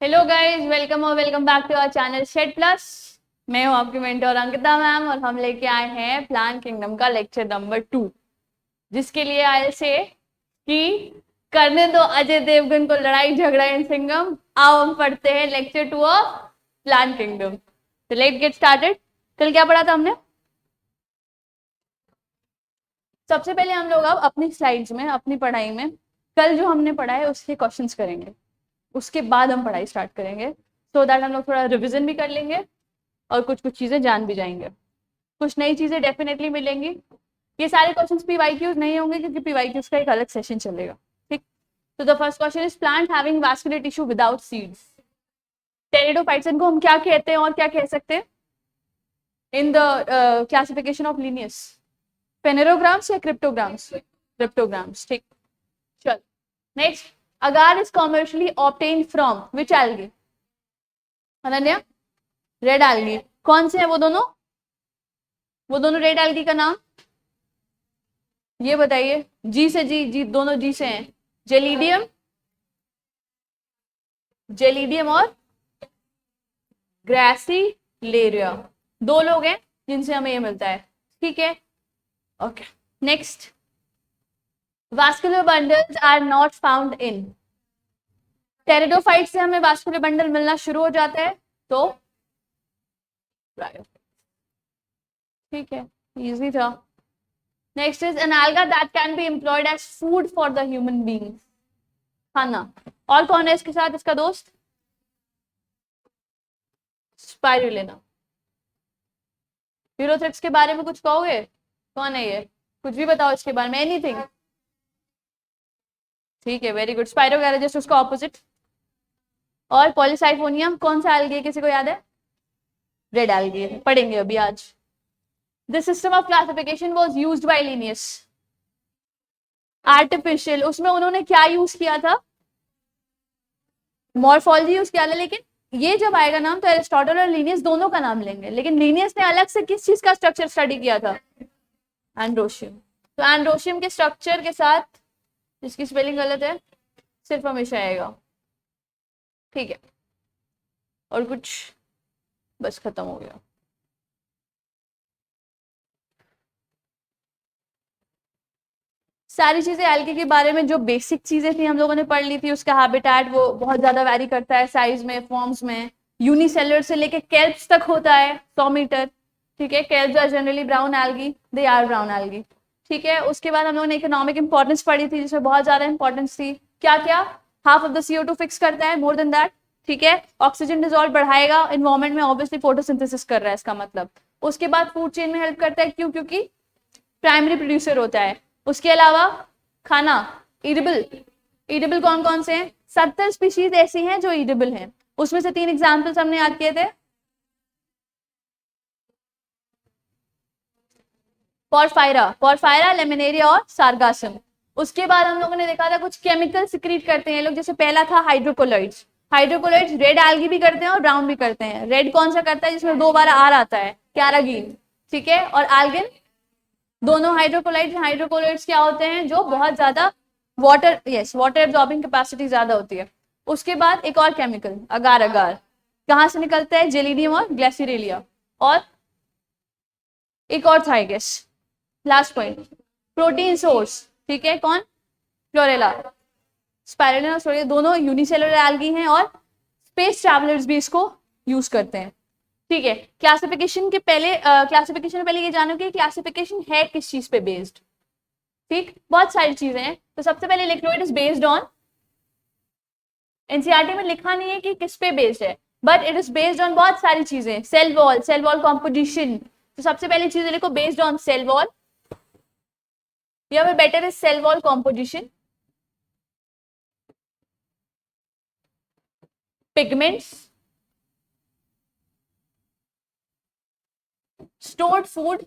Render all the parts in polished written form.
Hello guys, welcome और welcome back to our channel shade plus. मैं हूं आपकी मेंटर अंकिता मैम और हम लेके आए हैं प्लान किंगडम का लेक्चर नंबर 2, जिसके लिए आए से कि करने दो अजय देवगन को लड़ाई झगड़ा इन सिंघम। आओ हम पढ़ते हैं लेक्चर 2 ऑफ प्लान किंगडम। तो लेट्स गेट स्टार्टेड। कल क्या पढ़ा था हमने? सबसे पहले हम लोग अब अपनी स्लाइड्स में, अपनी पढ़ाई में कल जो हमने पढ़ा है उसके क्वेश्चंस करेंगे। उसके बाद हम पढ़ाई स्टार्ट करेंगे, सो दैट हम लोग थोड़ा रिविजन भी कर लेंगे और कुछ कुछ चीजें जान भी जाएंगे। कुछ नई चीजें डेफिनेटली मिलेंगी। ये सारे क्वेश्चंस पीवाईक्यूज नहीं होंगे क्योंकि पीवाईक्यूज का एक अलग सेशन चलेगा। ठीक, तो the first question is plant having vascular tissue without seeds. Pteridophytes को हम क्या कहते हैं और क्या कह सकते हैं in the classification of Linnaeus? Phanerograms या क्रिप्टोग्राम्स? क्रिप्टोग्राम्स। ठीक, चल next. Agar is commercially obtained from which algae? Ananya, red algae. कौन से हैं वो दोनों? वो दोनों रेड एल्गी का नाम ये बताइए। जी से जी, जी दोनों जी से हैं। जेलिडियम, जेलिडियम और ग्रासिलेरिया। दो लोग हैं जिनसे हमें ये मिलता है। ठीक है, okay next. Vascular bundles are not found in. Pteridophyte से हमें वास्कुलर बंडल मिलना शुरू हो जाता है तो ठीक है, इजी था। Next is an alga that can be employed as food for the human beings। खाना। और कौन है इसके साथ इसका दोस्त? स्पाइरुलिना। यूरोथ्रिप्स के बारे में कुछ कहोगे? कौन है ये? कुछ भी बताओ इसके बारे में, एनीथिंग। ठीक है, वेरी गुड। स्पाइरोगैराजिस उसका ऑपोजिट। और पॉलीसाइफोनियम कौन सा एल्गी है, किसी को याद है? रेड एल्गी है, पढ़ेंगे अभी आज। This system of classification was used by Linnaeus. Artificial, उसमें उन्होंने क्या यूज किया था? मॉर्फोलॉजी यूज किया था। लेकिन ये जब आएगा नाम तो एरिस्टोटल और लीनियस दोनों का नाम लेंगे, लेकिन लीनियस ने अलग से किस चीज का स्ट्रक्चर स्टडी किया था? एंड्रोशियम। तो एंड्रोशियम के स्ट्रक्चर के साथ, जिसकी स्पेलिंग गलत है सिर्फ हमेशा आएगा। ठीक है, और कुछ बस खत्म हो गया। सारी चीजें एल्गे के बारे में जो बेसिक चीजें थी हम लोगों ने पढ़ ली थी। उसका हैबिटेट वो बहुत ज्यादा वैरी करता है साइज में, फॉर्म्स में। यूनिसेलुलर से लेके केल्प्स तक होता है 100 मीटर। ठीक है, kelps are generally brown algae, they are brown algae. ठीक है, उसके बाद हम लोगों ने इकोनॉमिक इंपॉर्टेंस पढ़ी थी जिसमें बहुत ज्यादा इंपॉर्टेंस थी। क्या क्या? Half of the CO2 fix करता है, मोर देन दैट। ठीक है, ऑक्सीजन डिजोल्व बढ़ाएगा एनवायरमेंट में, ऑब्वियसली फोटोसिंथेसिस कर रहा है इसका मतलब। उसके बाद फूड चेन में हेल्प करता है, क्यों? क्योंकि प्राइमरी प्रोड्यूसर होता है। उसके अलावा खाना, ईडिबल। ईडिबल कौन कौन से हैं? 70 स्पीशीज ऐसी हैं जो ईडिबल हैं। उसमें से 3 एग्जाम्पल्स हमने याद किए थे। पॉरफायरा, पॉरफायरा, लेमिनेरिया और सार्गासम। उसके बाद हम लोगों ने देखा था कुछ केमिकल सिक्रीट करते हैं लोग, जैसे पहला था हाइड्रोकोलाइड्स। हाइड्रोकोलाइड्स रेड एल्गी भी करते हैं और ब्राउन भी करते हैं। रेड कौन सा करता है? जिसमें 2 बार आर आता है, कैरागीन। ठीक है, और एल्गिन। दोनों हाइड्रोकोलाइड्स क्या होते हैं? जो बहुत ज्यादा water, yes, water absorbing capacity ज्यादा होती है। उसके बाद एक और केमिकल अगार अगार, कहां से निकलता है? जेलिडियम और ग्लाइसिरेलिया। और एक और था I guess, last point, protein source. ठीक है, कौन? क्लोरेला। स्पाइरुलिना और स्पाइरुलिना दोनों यूनिसेलुलर एल्गी हैं और स्पेस ट्रैवलर्स भी इसको यूज करते हैं। ठीक है, क्लासिफिकेशन के पहले, क्लासिफिकेशन पहले ये जानो कि क्लासिफिकेशन है किस चीज पे बेस्ड। ठीक, बहुत सारी चीजें हैं। तो सबसे पहले लिख लो, it is based on. NCERT में लिखा नहीं है कि किस पे बेस्ड है, but it is based on बहुत सारी चीजें। Cell wall composition. तो सबसे पहले चीजें लिखो, बेस्ड ऑन सेल वॉल, या फिर better is cell wall composition, pigments, stored food,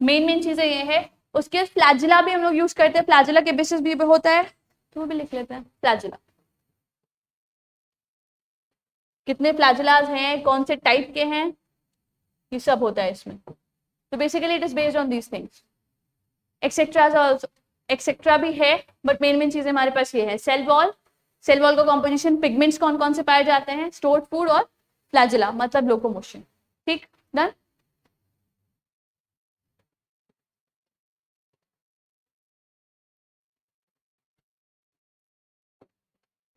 main चीजें ये है। उसके फ्लैजिला भी हम लोग यूज करते हैं, फ्लैजिला के बेसिस भी होता है, तो वो भी लिख लेते हैं फ्लैजिला। कितने फ्लैजिलाज हैं, कौन से टाइप के हैं, ये सब होता है इसमें। तो basically it is based on these things, etcetera also. Etcetera भी है, बट मेन मेन चीजें हमारे पास ये है। सेल वॉल, सेल वॉल का कॉम्पोजिशन, पिगमेंट्स कौन कौन से पाए जाते हैं, स्टोर्ड फूड और फ्लैजिला मतलब लोकोमोशन। ठीक, डन।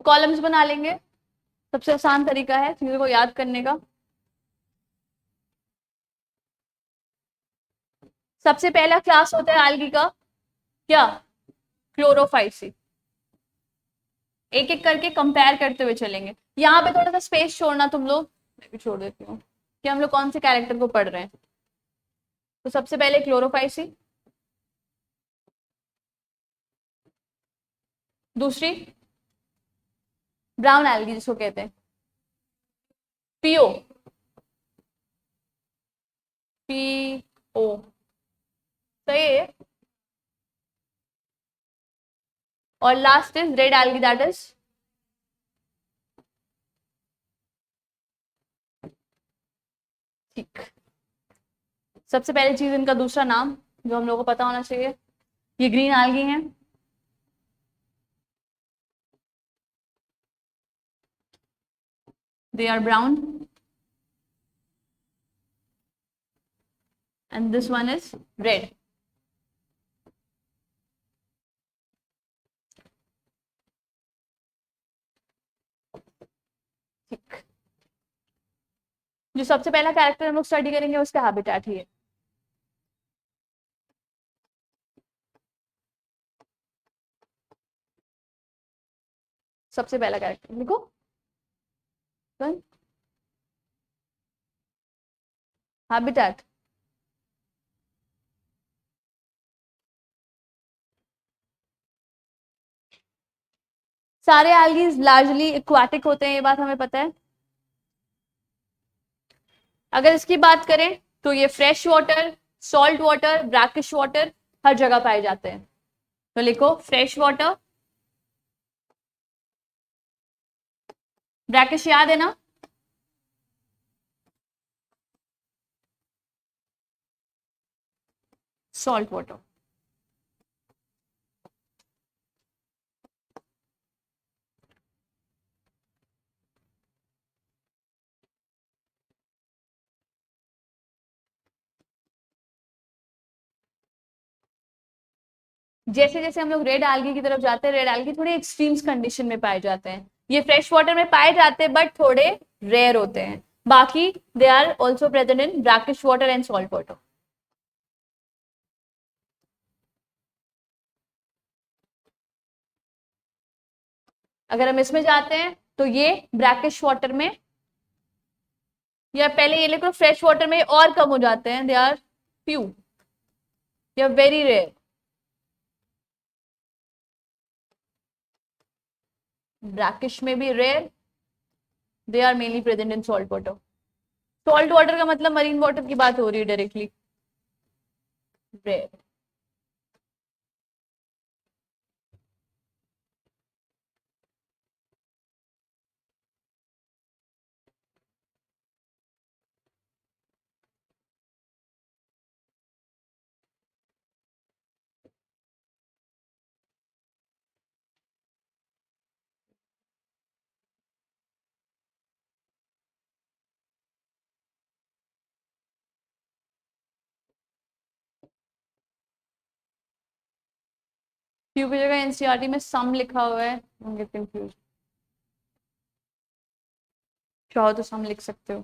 कॉलम्स बना लेंगे, सबसे आसान तरीका है चीजों को याद करने का। सबसे पहला क्लास होता है algae का क्या, क्लोरोफाइसी। एक एक करके कंपेयर करते हुए चलेंगे। यहाँ पे थोड़ा सा स्पेस छोड़ना तुम लोग, मैं भी छोड़ देती हूँ कि हम लोग कौन से कैरेक्टर को पढ़ रहे हैं। तो सबसे पहले क्लोरोफाइसी, दूसरी ब्राउन एल्गी जिसको कहते हैं, पीओ, पीओ सही है। और last is red algae, that is ठीक। सबसे पहली चीज इनका दूसरा नाम जो हम लोगों को पता होना चाहिए, ये ग्रीन एल्गी हैं, they are brown and this one is red। ठीक, जो सबसे पहला कैरेक्टर हम लोग स्टडी करेंगे उसका हैबिटेट ही है। सबसे पहला कैरेक्टर लिखो, हैबिटेट। सारे एल्गीज लार्जली एक्वाटिक होते हैं, ये बात हमें पता है। अगर इसकी बात करें तो ये fresh water, salt water, brackish water हर जगह पाए जाते हैं। तो लिखो फ्रेश वाटर, ब्रैकिश याद है ना, सॉल्ट वाटर। जैसे जैसे हम लोग रेड एल्गी की तरफ जाते हैं, रेड एल्गी थोड़ी एक्सट्रीम्स कंडीशन में पाए जाते हैं। ये फ्रेश वाटर में पाए जाते हैं बट थोड़े रेयर होते हैं। बाकी they are also present in brackish water and salt water. अगर हम इसमें जाते हैं तो ये ब्रैकिश वाटर में, या पहले ये लिखो फ्रेश वाटर में और कम हो जाते हैं, दे आर फ्यू या वेरी रेयर। ब्रैकिश में भी rare, they are mainly present in salt water. Salt water का मतलब मरीन वाटर की बात हो रही है डायरेक्टली, रेयर। फ्यू की जगह एनसीईआरटी में सम लिखा हुआ है, डोंट गेट कंफ्यूज। चाहो तो सम लिख सकते हो।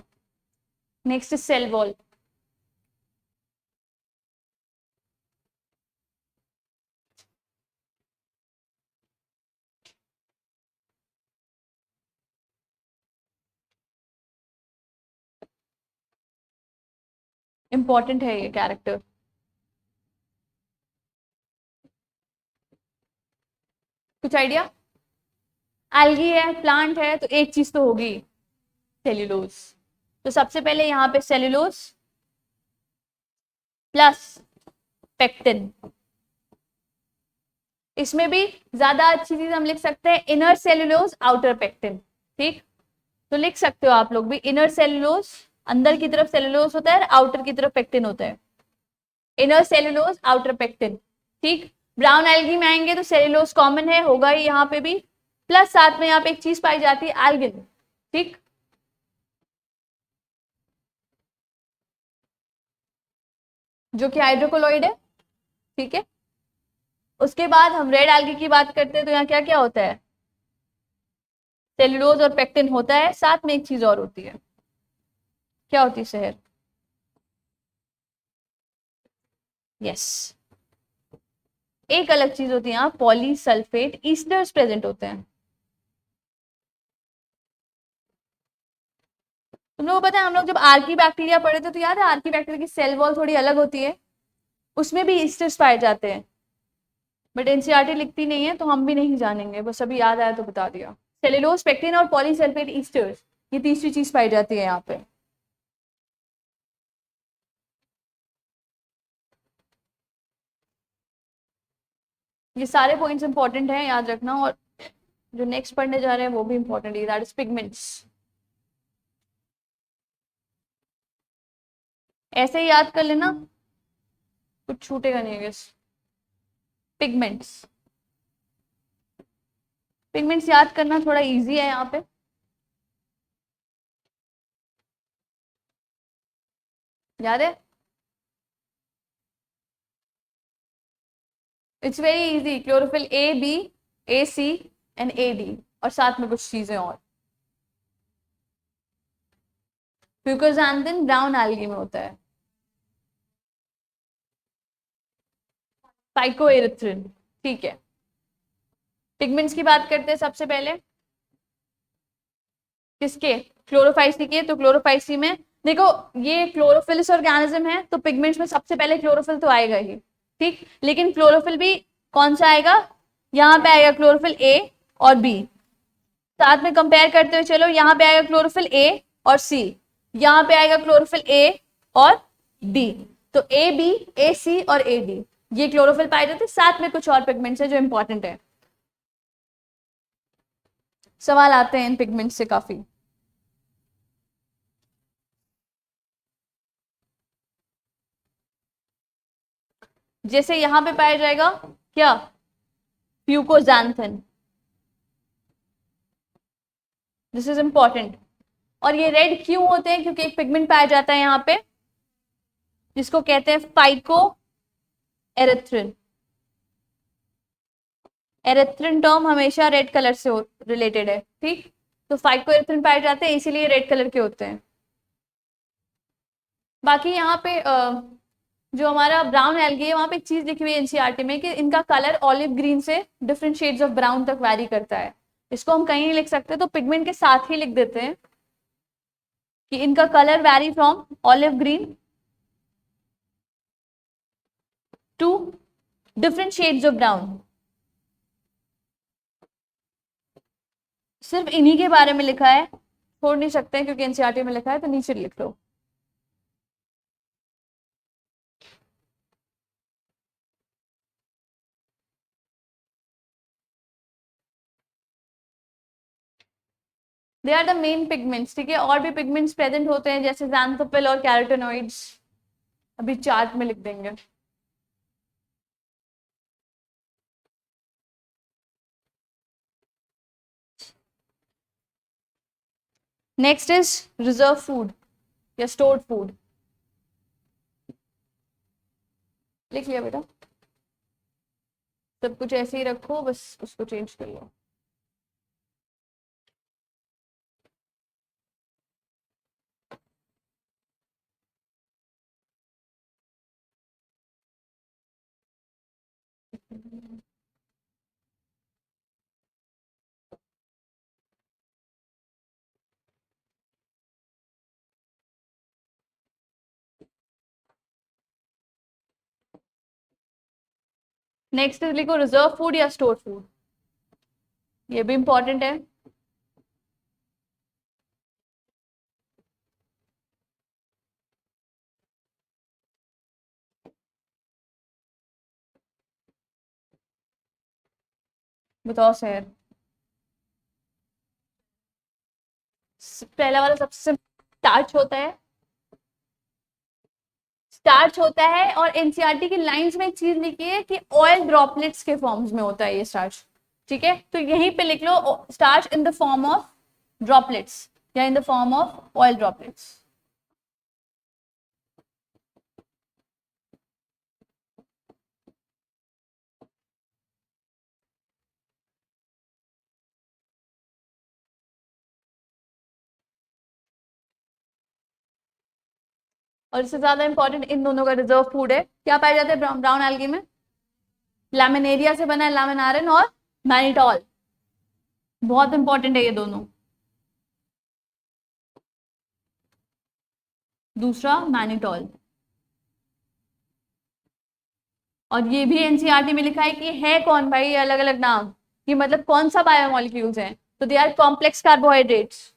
Next is cell wall. Important है ये कैरेक्टर। कुछ आइडिया, एल्गी है, प्लांट है, तो एक चीज तो होगी, सेल्यूलोज। तो सबसे पहले यहाँ पे सेल्यूलोज प्लस पेक्टिन। इसमें भी ज्यादा अच्छी चीज हम लिख सकते हैं इनर सेल्यूलोज आउटर पेक्टिन। ठीक, तो लिख सकते हो आप लोग भी इनर सेल्यूलोज, अंदर की तरफ सेल्यूलोज होता है, आउटर की तरफ पेक्टिन होता है। Inner cellulose outer pectin. ठीक, ब्राउन एल्गी में आएंगे तो सेल्यूलोज कॉमन है, होगा ही यहाँ पे भी, प्लस साथ में यहाँ पे एक चीज पाई जाती है एल्गिन, ठीक, जो कि हाइड्रोकोलोइड है, ठीक है। उसके बाद हम रेड एल्गी की बात करते हैं तो यहाँ क्या क्या होता है, सेल्यूलोज और पेक्टिन होता है, साथ में एक चीज और होती है, क्या होती है शहर, यस, एक अलग चीज होती है यहाँ पॉलीसल्फेट ईस्टर्स प्रेजेंट होते हैं। तुम लोगों को पता है हम लोग जब आर्की बैक्टीरिया पढ़े थे तो याद है आर्की बैक्टीरिया की सेल वॉल थोड़ी अलग होती है, उसमें भी ईस्टर्स पाए जाते हैं, बट एनसीईआरटी लिखती नहीं है तो हम भी नहीं जानेंगे, बस अभी याद आया तो बता दिया। सेल्यूलोज पेक्टिन और पॉलीसल्फेट ईस्टर्स, ये तीसरी चीज पाई जाती है यहाँ पे। ये सारे पॉइंट्स इंपॉर्टेंट हैं, याद रखना, और जो नेक्स्ट पढ़ने जा रहे हैं वो भी इंपॉर्टेंट है, दैट इज पिगमेंट्स। ऐसे ही याद कर लेना, कुछ छूटेगा नहीं गेस। पिगमेंट्स, पिगमेंट्स याद करना थोड़ा इजी है यहाँ पे, याद है, it's very easy, chlorophyll A B A C and A D, और साथ में कुछ चीजें और। फ्यूकोजैंथिन ब्राउन एल्गी में होता है, फाइकोएरिथ्रिन, ठीक है। पिगमेंट्स की बात करते हैं सबसे पहले, किसके, क्लोरोफाइसी के, तो क्लोरोफाइसी में देखो ये क्लोरोफिलस ऑर्गेनिज्म है तो पिगमेंट्स में सबसे पहले क्लोरोफिल तो आएगा ही, ठीक, लेकिन क्लोरोफिल भी कौन सा आएगा, यहाँ पे आएगा क्लोरोफिल ए और बी, साथ में कंपेयर करते हुए चलो, यहाँ पे आएगा क्लोरोफिल ए और सी, यहाँ पे आएगा क्लोरोफिल ए और डी, तो ए बी ए सी और ए डी, ये क्लोरोफिल पाए जाते, साथ में कुछ और पिगमेंट्स है जो इंपॉर्टेंट है, सवाल आते हैं इन पिगमेंट्स से काफी। जैसे यहां पे पाया जाएगा क्या, फ्यूकोजैंथिन, दिस इज इंपॉर्टेंट। और ये रेड क्यों होते हैं, क्योंकि एक पिगमेंट पाया जाता है यहाँ पे जिसको कहते हैं फाइको एरिथ्रिन, एरिथ्रिन टर्म हमेशा रेड कलर से रिलेटेड है, ठीक, तो फाइको एरिथ्रिन पाए जाते हैं इसीलिए रेड कलर के होते हैं। बाकी यहाँ पे जो हमारा ब्राउन एल्गी है वहां पे एक चीज लिखी हुई है एनसीईआरटी में कि इनका कलर ऑलिव ग्रीन से डिफरेंट शेड्स ऑफ ब्राउन तक वैरी करता है, इसको हम कहीं नहीं लिख सकते तो पिगमेंट के साथ ही लिख देते हैं कि इनका colour vary from olive green to different shades of brown. सिर्फ इन्हीं के बारे में लिखा है, छोड़ नहीं सकते क्योंकि एनसीईआरटी में लिखा है, तो नीचे लिख लो। They are the main pigments, ठीक है, और भी पिगमेंट्स प्रेजेंट होते हैं जैसे xanthophyll और कैरोटेनॉइड्स, अभी चार्ट में लिख देंगे। नेक्स्ट इज रिजर्व फूड या स्टोर्ड फूड, लिख लिया बेटा, सब कुछ ऐसे ही रखो, बस उसको चेंज कर लो। नेक्स्ट इज लिखो रिजर्व फूड या स्टोर फूड, ये भी इंपॉर्टेंट है। बताओ सर, पहला वाला सबसे स्टार्च होता है, स्टार्च होता है, और एनसीईआरटी की लाइंस में एक चीज लिखी है कि ऑयल ड्रॉपलेट्स के फॉर्म्स में होता है ये स्टार्च, ठीक है। तो यहीं पे लिख लो starch in the form of droplets या in the form of oil droplets. और इससे ज्यादा इंपॉर्टेंट इन दोनों का रिजर्व फूड है, क्या पाए जाते हैं ब्राउन एल्गी में? लैमिनेरिया से बना है लैमिनारिन और मैनिटॉल, बहुत इंपॉर्टेंट है ये दोनों। दूसरा मैनिटॉल, और ये भी एनसीईआरटी में लिखा है कि है कौन भाई, ये अलग अलग नाम, ये मतलब कौन सा बायोमोलिक्यूल्स हैं, तो they are complex carbohydrates,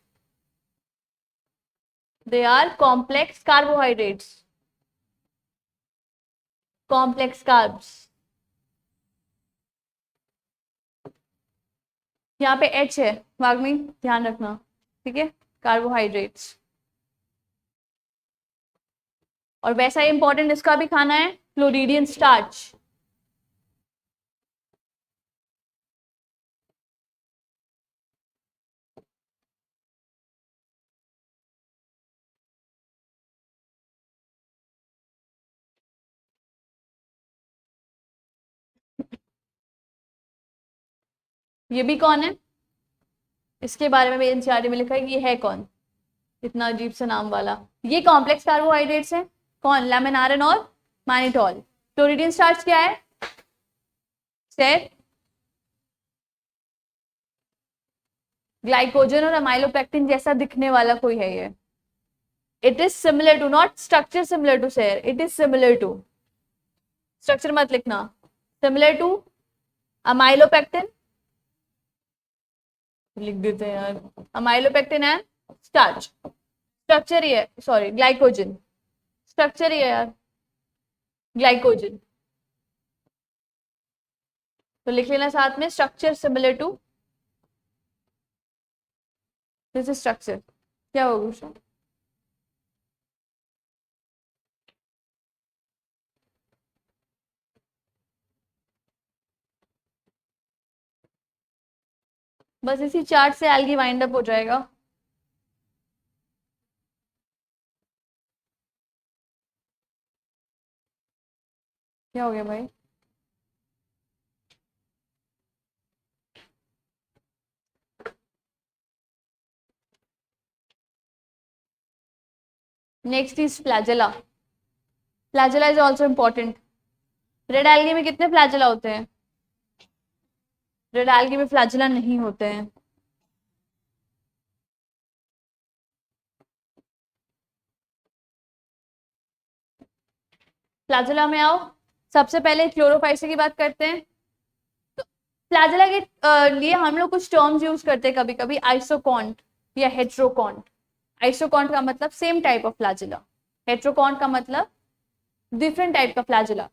they are complex carbohydrates, complex carbs. यहाँ पे एच है वाग्मी, ध्यान रखना, ठीक है, कार्बोहाइड्रेट्स। और वैसा ही इंपॉर्टेंट इसका भी खाना है, फ्लोरिडियन स्टार्च। ये भी कौन है, इसके बारे में भी एनसीईआरटी में लिखा है कि ये है कौन, इतना अजीब सा नाम वाला। ये कॉम्प्लेक्स कार्बोहाइड्रेट्स हैं, कौन, लैमिनारिन और मैनिटॉल। फ्लोरिडियन स्टार्च क्या है सर? ग्लाइकोजन और अमाइलोपेक्टिन जैसा दिखने वाला कोई है ये। It is similar to, not structure similar to sir, it is similar to, structure मत लिखना, सिमिलर टू अमाइलोपेक्टिन लिख देते हैं यार, अमाइलोपेक्टिन एंड स्टार्च। स्ट्रक्चर ही है, सॉरी ग्लाइकोजन, स्ट्रक्चर ही है यार ग्लाइकोजन, तो लिख लेना साथ में, structure similar to, this is structure. क्या होगा? बस इसी चार्ट से एल्गी वाइंड अप हो जाएगा। क्या हो गया भाई? Next is flagella. Flagella is also important. Red algae में कितने फ्लैजेला होते हैं? रेड एल्गी में फ्लैजेला नहीं होते हैं। फ्लैजेला में आओ, सबसे पहले क्लोरोफाइसी की बात करते हैं। तो फ्लैजेला के लिए हम लोग कुछ टर्म्स यूज करते हैं कभी कभी, आइसोकॉन्ट या हेट्रोकॉन्ट। आइसोकॉन्ट का मतलब सेम टाइप ऑफ फ्लैजेला, हेट्रोकॉन्ट का मतलब डिफरेंट टाइप का फ्लैजेला।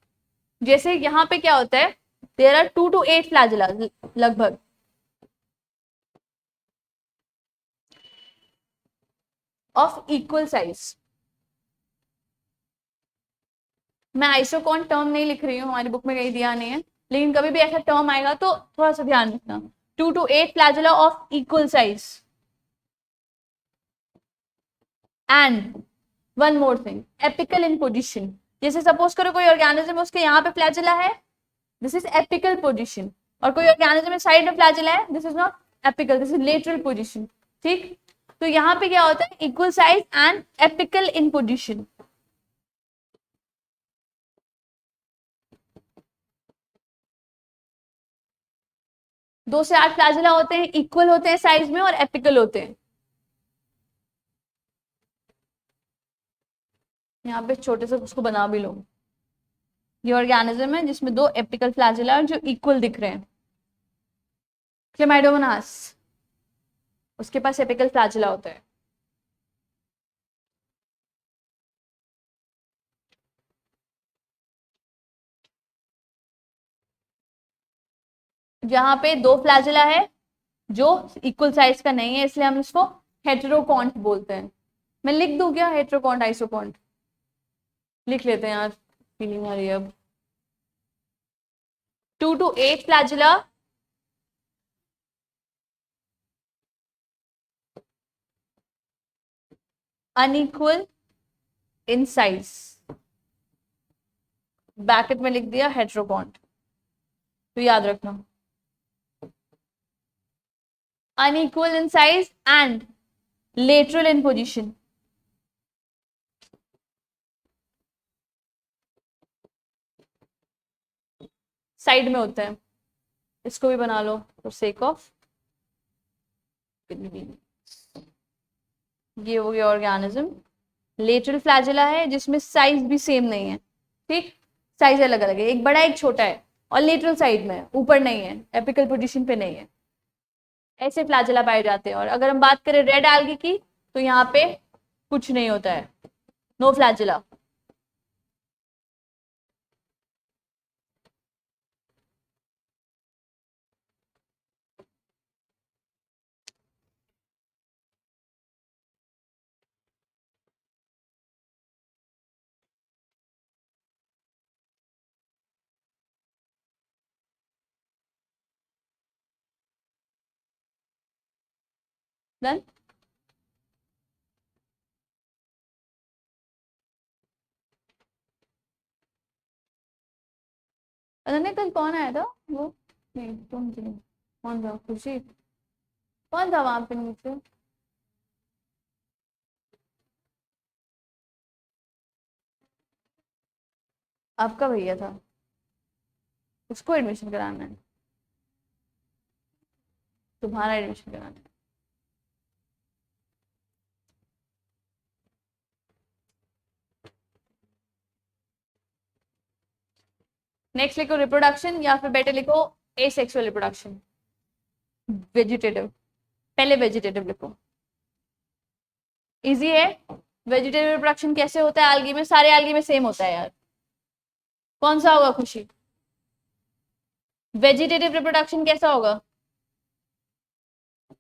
जैसे यहाँ पे क्या होता है, देयर आर 2 to 8 फ्लैजेला लगभग, ऑफ इक्वल साइज। मैं आइसोकॉन्ट टर्म नहीं लिख रही हूँ, हमारी बुक में कहीं दिया नहीं है, लेकिन कभी भी ऐसा टर्म आएगा तो थोड़ा सा ध्यान रखना। 2 to 8 flagella of equal size. And one more thing, apical in position. जैसे सपोज करो कोई ऑर्गेनिज्म है, उसके यहाँ पे फ्लैजेला है, दिस इज एपिकल पोजिशन, और कोई ऑर्गेनिज्म में साइड में फ्लैजेला है, this is not apical, this is lateral position, ठीक। तो यहाँ पे क्या होता है, equal size and apical in position. दो से 8 फ्लैजेला होते हैं, इक्वल होते हैं साइज में और एपिकल होते हैं। यहाँ पे छोटे से उसको बना भी लो, ये ऑर्गेनिज्म है जिसमें 2 एपिकल फ्लैजेला जो इक्वल दिख रहे हैं। क्लेमाइडोमोनास, उसके पास एपिकल फ्लैजेला होता है। जहां पे 2 फ्लैजेला है जो इक्वल साइज का नहीं है, इसलिए हम इसको हेटेरोकॉन्ट बोलते हैं। मैं लिख दूं क्या हेटेरोकॉन्ट आइसोकॉन्ट? लिख लेते हैं यार, फीलिंग आ रही है अब। 2 to 8 flagella, unequal in size, bracket में लिख दिया हेटेरोबॉन्ड, तो याद रखना unequal in size and lateral in position. Side में होते हैं, इसको भी बना लो फॉर सेक ऑफ ये हो गया ऑर्गेनिज्म। लेटरल फ्लैजिला है जिसमें साइज भी सेम नहीं है, ठीक, साइज अलग अलग है, एक बड़ा एक छोटा है, और लेटरल साइड में है, ऊपर नहीं है, एपिकल पोजीशन पे नहीं है। ऐसे फ्लैजिला पाए जाते हैं। और अगर हम बात करें रेड एल्गी की, तो यहाँ पे कुछ नहीं होता है, नो फ्लैजिला। डन। अनन्या कल कौन आया था वो, नहीं तुम थी, कौन था, खुशी, कौन था वहां पे नीचे? आपका भैया था, उसको एडमिशन कराना है, तुम्हारा एडमिशन कराना है। नेक्स्ट लिखो रिप्रोडक्शन, या फिर बेटर लिखो एसेक्सुअल रिप्रोडक्शन, वेजिटेटिव, पहले वेजिटेटिव लिखो, इजी है। वेजिटेटिव रिप्रोडक्शन कैसे होता है एल्गी में, सारे एल्गी में सेम होता है यार, कौन सा होगा खुशी? वेजिटेटिव रिप्रोडक्शन कैसा होगा?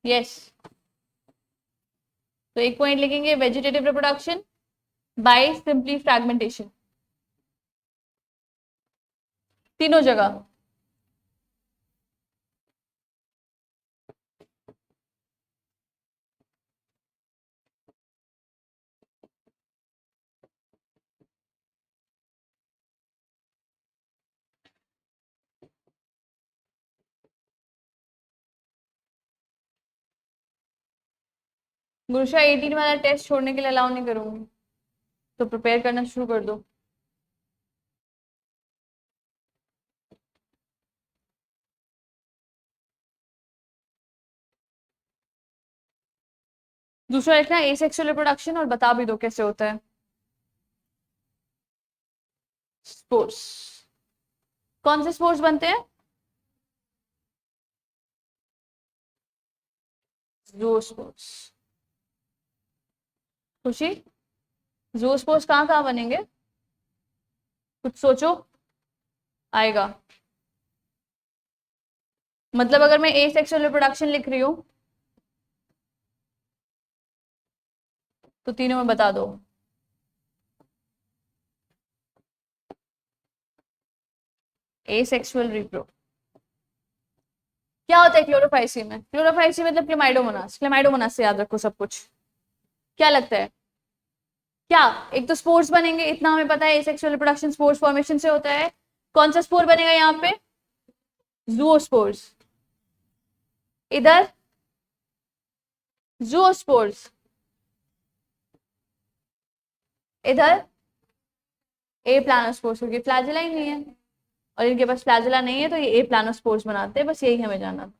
यस, तो एक पॉइंट लिखेंगे vegetative reproduction by simply fragmentation, तीनों जगह। गुरुशा 18 वाला टेस्ट छोड़ने के लिए अलाउ नहीं करूंगी, तो प्रिपेयर करना शुरू कर दो। दूसरा लिखना एसेक्सुअल रिप्रोडक्शन, और बता भी दो कैसे होता है। स्पोर्स, कौन से स्पोर्स बनते हैं? ज़ूओस्पोर्स। खुशी, ज़ूओस्पोर्स कहाँ कहाँ बनेंगे, कुछ सोचो, आएगा। मतलब अगर मैं एसेक्सुअल रिप्रोडक्शन लिख रही हूँ तो तीनों में बता दो। एसेक्सुअल रिप्रो क्या होता है क्लोरोफाइसी में? क्लोरोफाइसी मतलब क्लेमाइडोमोनास, क्लेमाइडोमोनास से याद रखो सब कुछ। क्या लगता है क्या? एक तो स्पोर्स बनेंगे, इतना हमें पता है, एसेक्सुअल रिप्रोडक्शन स्पोर्स फॉर्मेशन से होता है। कौन सा स्पोर बनेगा यहाँ पे? ज़ूओस्पोर्स। इधर ज़ूओस्पोर्स, इधर ए प्लानोस्पोर्स, क्योंकि फ्लैजिला ही नहीं है, और इनके पास फ्लैजिला नहीं है तो ये ए प्लानोस्पोर्स बनाते हैं, बस यही हमें जानना।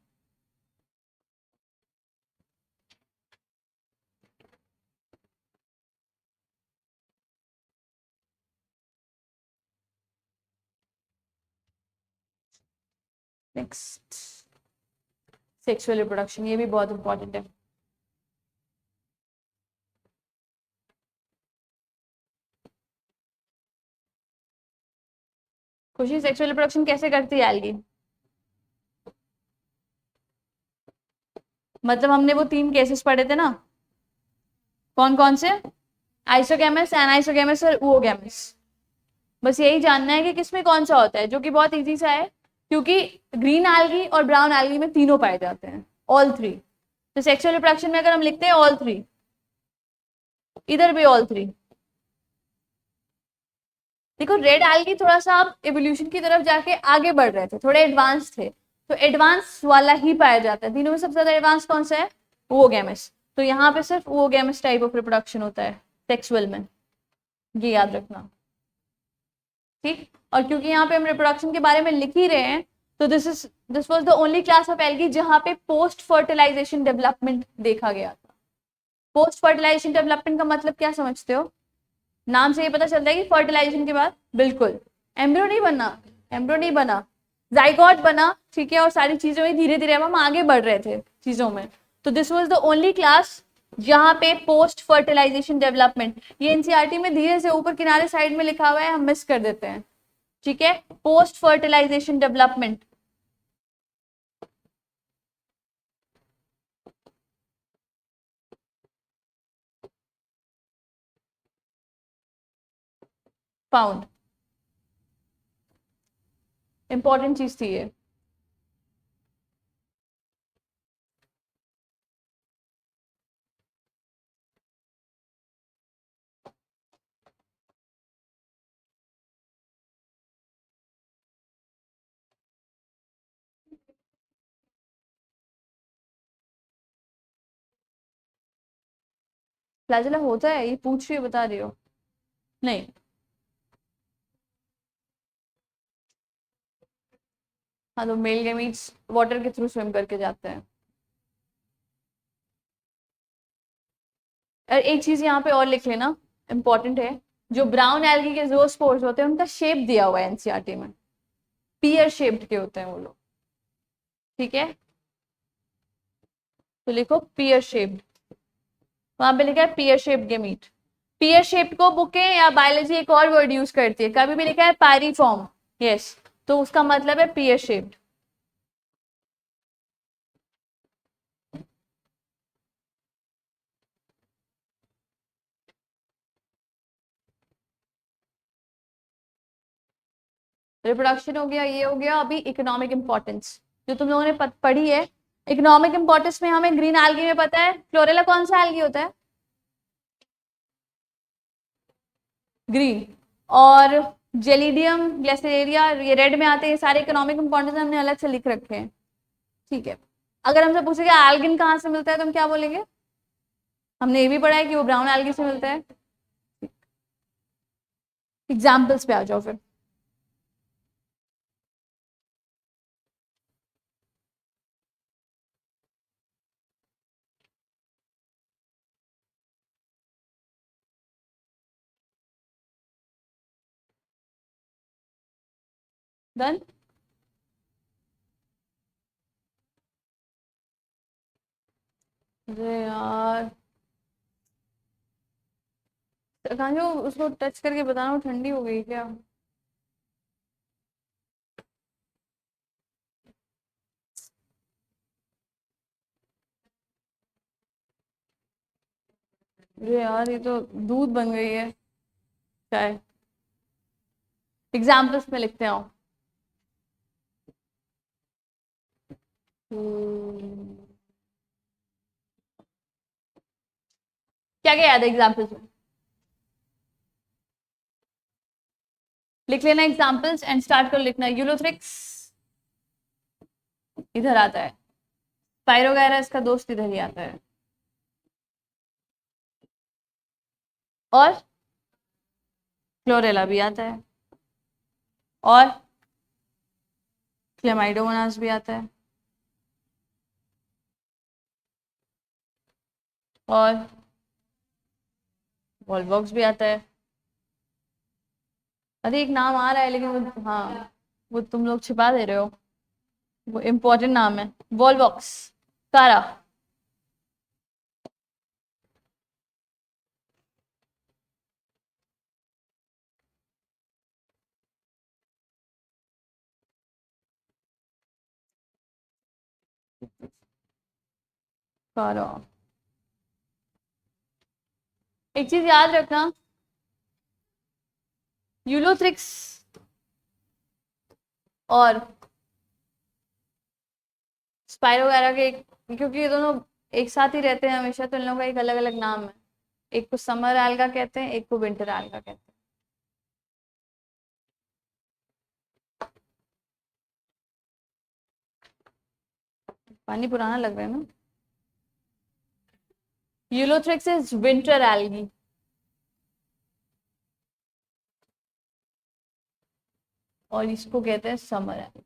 नेक्स्ट सेक्सुअल रिप्रोडक्शन, ये भी बहुत इंपॉर्टेंट है। खुशी, सेक्सुअल रिप्रोडक्शन कैसे करती है एल्गी? मतलब हमने वो 3 केसेस पढ़े थे ना, कौन कौन से? आइसोगेमस, एनाइसोगेमस और oogamous। बस यही जानना है कि किसमें कौन सा होता है, जो कि बहुत इजी सा है, क्योंकि ग्रीन एल्गी और ब्राउन एल्गी में तीनों पाए जाते हैं, ऑल थ्री। तो सेक्सुअल रिप्रोडक्शन में अगर हम लिखते हैं ऑल थ्री, इधर भी ऑल थ्री। देखो रेड एल्गी थोड़ा सा आप एवोल्यूशन की तरफ जाके आगे बढ़ रहे थे, थोड़े एडवांस थे, तो एडवांस वाला ही पाया जाता है। तीनों में सबसे ज्यादा एडवांस कौन सा है? ओगेमस। तो यहाँ पे सिर्फ ओगेमस टाइप ऑफ रिप्रोडक्शन होता है सेक्सुअल में, ये याद रखना, ठीक। और क्योंकि यहाँ पे हम रिप्रोडक्शन के बारे में लिख ही रहे हैं, तो this was the only class of algae जहाँ पे पोस्ट फर्टिलाइजेशन डेवलपमेंट देखा गया था। पोस्ट फर्टिलाइजेशन डेवलपमेंट का मतलब क्या समझते हो? नाम से ये पता चलता है कि फर्टिलाइजेशन के बाद बिल्कुल एम्ब्रियो नहीं बना, एम्ब्रियो नहीं बना, जाइगोट बना, ठीक है, और सारी चीजों में धीरे धीरे हम आगे बढ़ रहे थे चीजों में। तो this was the only class जहां पे पोस्ट फर्टिलाइजेशन डेवलपमेंट, ये एनसीईआरटी में धीरे से ऊपर किनारे साइड में लिखा हुआ है, हम मिस कर देते हैं, ठीक है। Post fertilization development, found, important चीज थी ये। फ्लैजेला होता है, ये पूछ रही हो, बता रही हो? नहीं, हाँ तो मेल गैमीट्स वाटर के थ्रू स्विम करके जाते हैं। और एक चीज यहाँ पे और लिख लेना, इंपॉर्टेंट है, जो ब्राउन एल्गी के ज़ोस्पोर्स होते हैं उनका शेप दिया हुआ है एनसीईआरटी में, पियर शेप्ड के होते हैं वो लोग, ठीक है। तो लिखो पियर शेप्ड, वहां पे लिखा है pear shaped gamete. Pear shaped को बुकें या बायोलॉजी एक और वर्ड यूज करती है, कभी भी लिखा है पायरीफॉर्म, यस, तो उसका मतलब है पियर शेप्ड। रिप्रोडक्शन हो गया, ये हो गया। अभी इकोनॉमिक इंपॉर्टेंस जो तुम लोगों ने पढ़ी है, इकोनॉमिक इंपॉर्टेंस में हमें ग्रीन एल्गी में पता है क्लोरेला कौन सा एल्गी होता है, ग्रीन। और जेलिडियम, ग्लेसेरिया, ये रेड में आते हैं, सारे इकोनॉमिक इंपॉर्टेंस हमने अलग से लिख रखे हैं, ठीक है। अगर हमसे पूछेगा एल्गिन कहाँ से मिलता है तो हम क्या बोलेंगे? हमने ये भी पढ़ा है कि वो ब्राउन एल्गी से मिलता है। एग्जाम्पल्स पे आ जाओ फिर। डन। अरे यार कांजो, उसको टच करके बताना वो ठंडी हो गई क्या? अरे यार ये तो दूध बन गई है चाय। एग्जाम्पल्स में लिखते हो। क्या क्या याद है एग्जाम्पल्स में? लिख लेना एग्जाम्पल्स एंड स्टार्ट कर लिखना। यूलोथ्रिक्स इधर आता है, पायरोगैरा इसका दोस्त इधर ही आता है, और क्लोरेला भी आता है, और क्लेमाइडोमोनास भी आता है, और वॉलवॉक्स भी आता है। अरे एक नाम आ रहा है लेकिन वो, हाँ वो तुम लोग छिपा दे रहे हो, वो इम्पोर्टेंट नाम है, वॉलवॉक्स, कारा। कारा, एक चीज याद रखना, यूलोथ्रिक्स और स्पाइरो वगैरह के क्योंकि ये दोनों एक साथ ही रहते हैं हमेशा, तो इन लोगों का एक अलग अलग नाम है। एक को समर एल्गा कहते हैं, एक को विंटर एल्गा कहते हैं। पानी पुराना लग रहा है ना। Ulothrix is winter algae. और इसको कहते हैं समर एल्गी।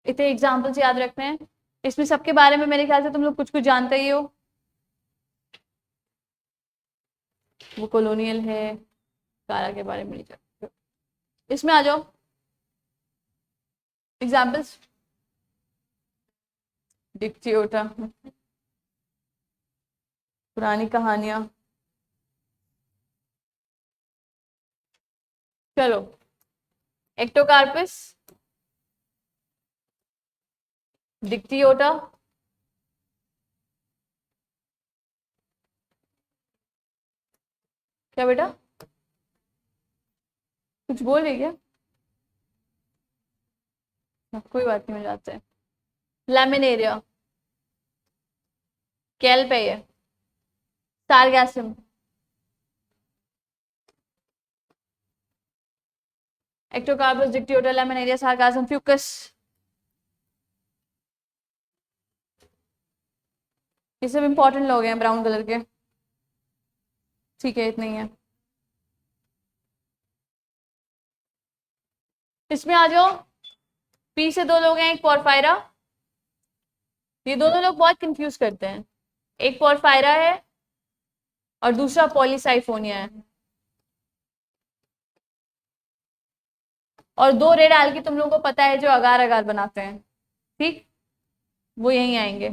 इतने एग्जाम्पल्स याद रखने हैं। इसमें सबके बारे में मेरे ख्याल से तुम लोग कुछ कुछ जानते ही हो। वो कॉलोनियल है, कारा के बारे में नहीं जानते। इसमें आ जाओ एग्जाम्पल्स। डिक्टियोटा, पुरानी कहानियां। चलो, एक्टोकार्पस, डिक्टियोटा, क्या बेटा कुछ बोल रही क्या? कोई बात नहीं, हो जाते हैं। लैमिनेरिया, कैल्प है ये। सारगैसम, एक्टोकार्पस, डिक्टियोटा, लैमिनेरिया, सारगासम, फ्यूकस। ये सब इंपॉर्टेंट लोग हैं ब्राउन कलर के। ठीक है, इतना ही है। इसमें आ जाओ, पी से दो लोग हैं, एक पोरफायरा। ये दोनों लोग बहुत कंफ्यूज करते हैं। एक पोरफायरा है और दूसरा पॉलीसाइफोनिया है। और दो रेड एल्गी तुम लोगों को पता है जो अगार अगार बनाते हैं, ठीक, वो यहीं आएंगे।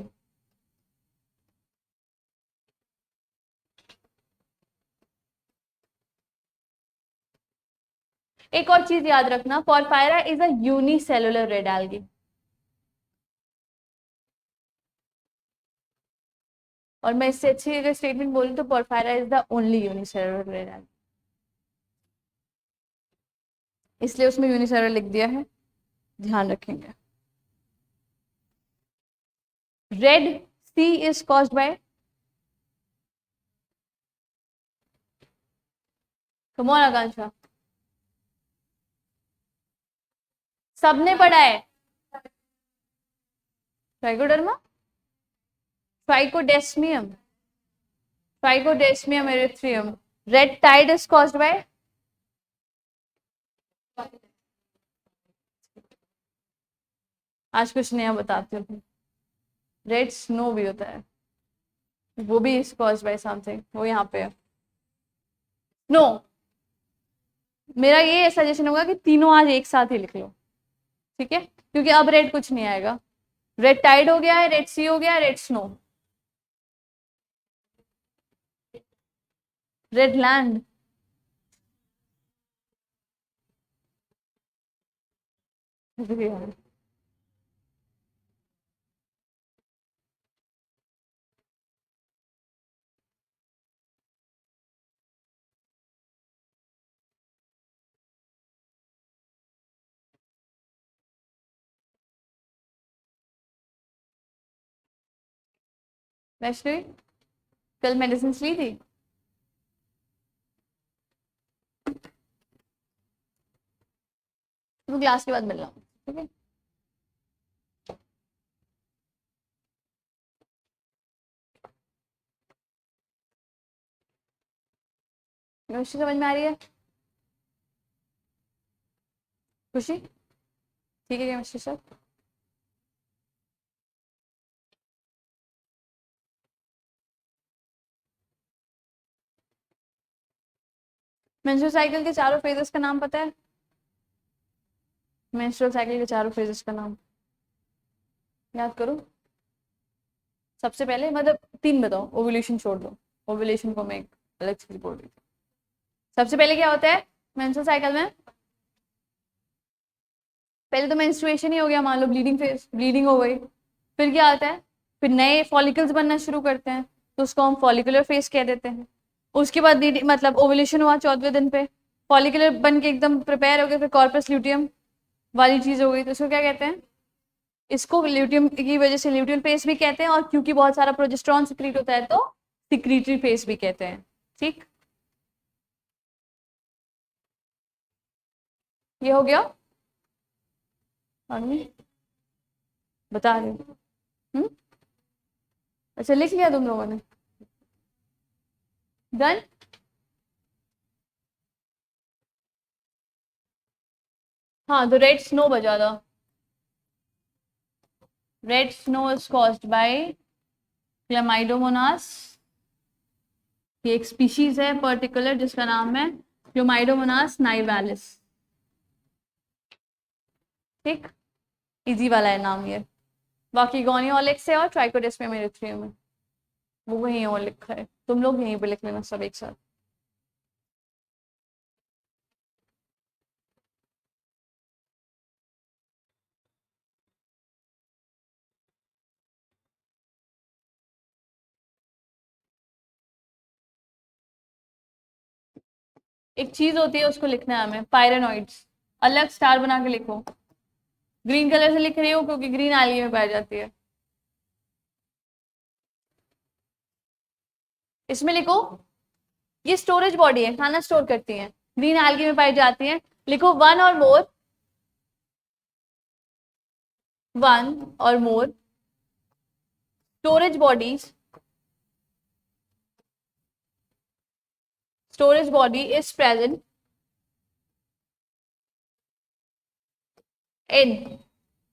एक और चीज याद रखना, Porphyra is a unicellular red algae. और मैं इससे अच्छी अगर स्टेटमेंट बोलूं तो Porphyra is the only unicellular red algae, इसलिए उसमें यूनिसेलुलर लिख दिया है, ध्यान रखेंगे। Red sea is caused by, come on Akanksha, सबने पढ़ा है। Trichoderma, Trichodesmium, Trichodesmium erythraeum. Red tide is caused by, आज कुछ नया बताती हूँ। रेड स्नो भी होता है, वो भी इज कॉज्ड बाय समथिंग, वो यहाँ पे है। नो, मेरा ये सजेशन होगा कि तीनों आज एक साथ ही लिख लो, ठीक है, क्योंकि अब रेड कुछ नहीं आएगा। रेड टाइड हो गया है, रेड सी हो गया है, red snow, red land, Vaishnavi कल मेडिसिन ली थी? तो क्लास के बाद मिलना, ठीक है। केमिस्ट्री समझ में आ रही है? खुशी, ठीक है केमिस्ट्री सर। मेंस्ट्रुअल साइकिल के चारों फेजेस का नाम पता है? मेंस्ट्रुअल साइकिल के चारों फेजेस का नाम याद करो। सबसे पहले मतलब तीन बताओ, ओव्यूलेशन छोड़ दो, ओव्यूलेशन को मैं एक अलग चीज बोल रही थी। सबसे पहले क्या होता है मेंस्ट्रुअल साइकिल में? पहले तो मेंस्ट्रुएशन ही हो गया, मान लो ब्लीडिंग फेज, ब्लीडिंग हो गई। फिर क्या होता है? फिर नए फॉलिकल्स बनना शुरू करते हैं, तो उसको हम फॉलिकुलर फेज कह देते हैं। उसके बाद मतलब ओवुलेशन हुआ 14वें दिन पे, फॉलिकुलर बन के एकदम प्रिपेयर हो गए, फिर कॉर्पस ल्यूटियम वाली चीज हो गई, तो इसको क्या कहते हैं? इसको ल्यूटियम की वजह से ल्यूटियल फेस भी कहते हैं, और क्योंकि बहुत सारा प्रोजेस्टेरॉन सिक्रीट होता है तो सिक्रीटरी फेस भी कहते हैं। ठीक, ये हो गया। आगे बता रही हूँ। अच्छा, लिख लिया तुम लोगों ने? डन। हाँ, तो रेड स्नो बजा दो। Red snow is caused bye Chlamydomonas. ये एक स्पीशीज है पर्टिकुलर जिसका नाम है क्लेमाइडोमोनास नाइवालिस। ठीक, इजी वाला है नाम ये। बाकी गोनियोलिक्स है और ट्राइकोडेस्मियम एरिथ्रियम है, वो वहीं और लिखा है, तुम लोग यहीं पे लिख लेना सब एक साथ। एक चीज होती है उसको लिखना है हमें, पायरेनॉइड्स। अलग स्टार बना के लिखो। ग्रीन कलर से लिख रही हो क्योंकि ग्रीन एल्गी में पाई जाती है। इसमें लिखो, ये स्टोरेज बॉडी है, खाना स्टोर करती है, ग्रीन एल्गी में पाई जाती है। लिखो वन और more storage bodies, storage body is present in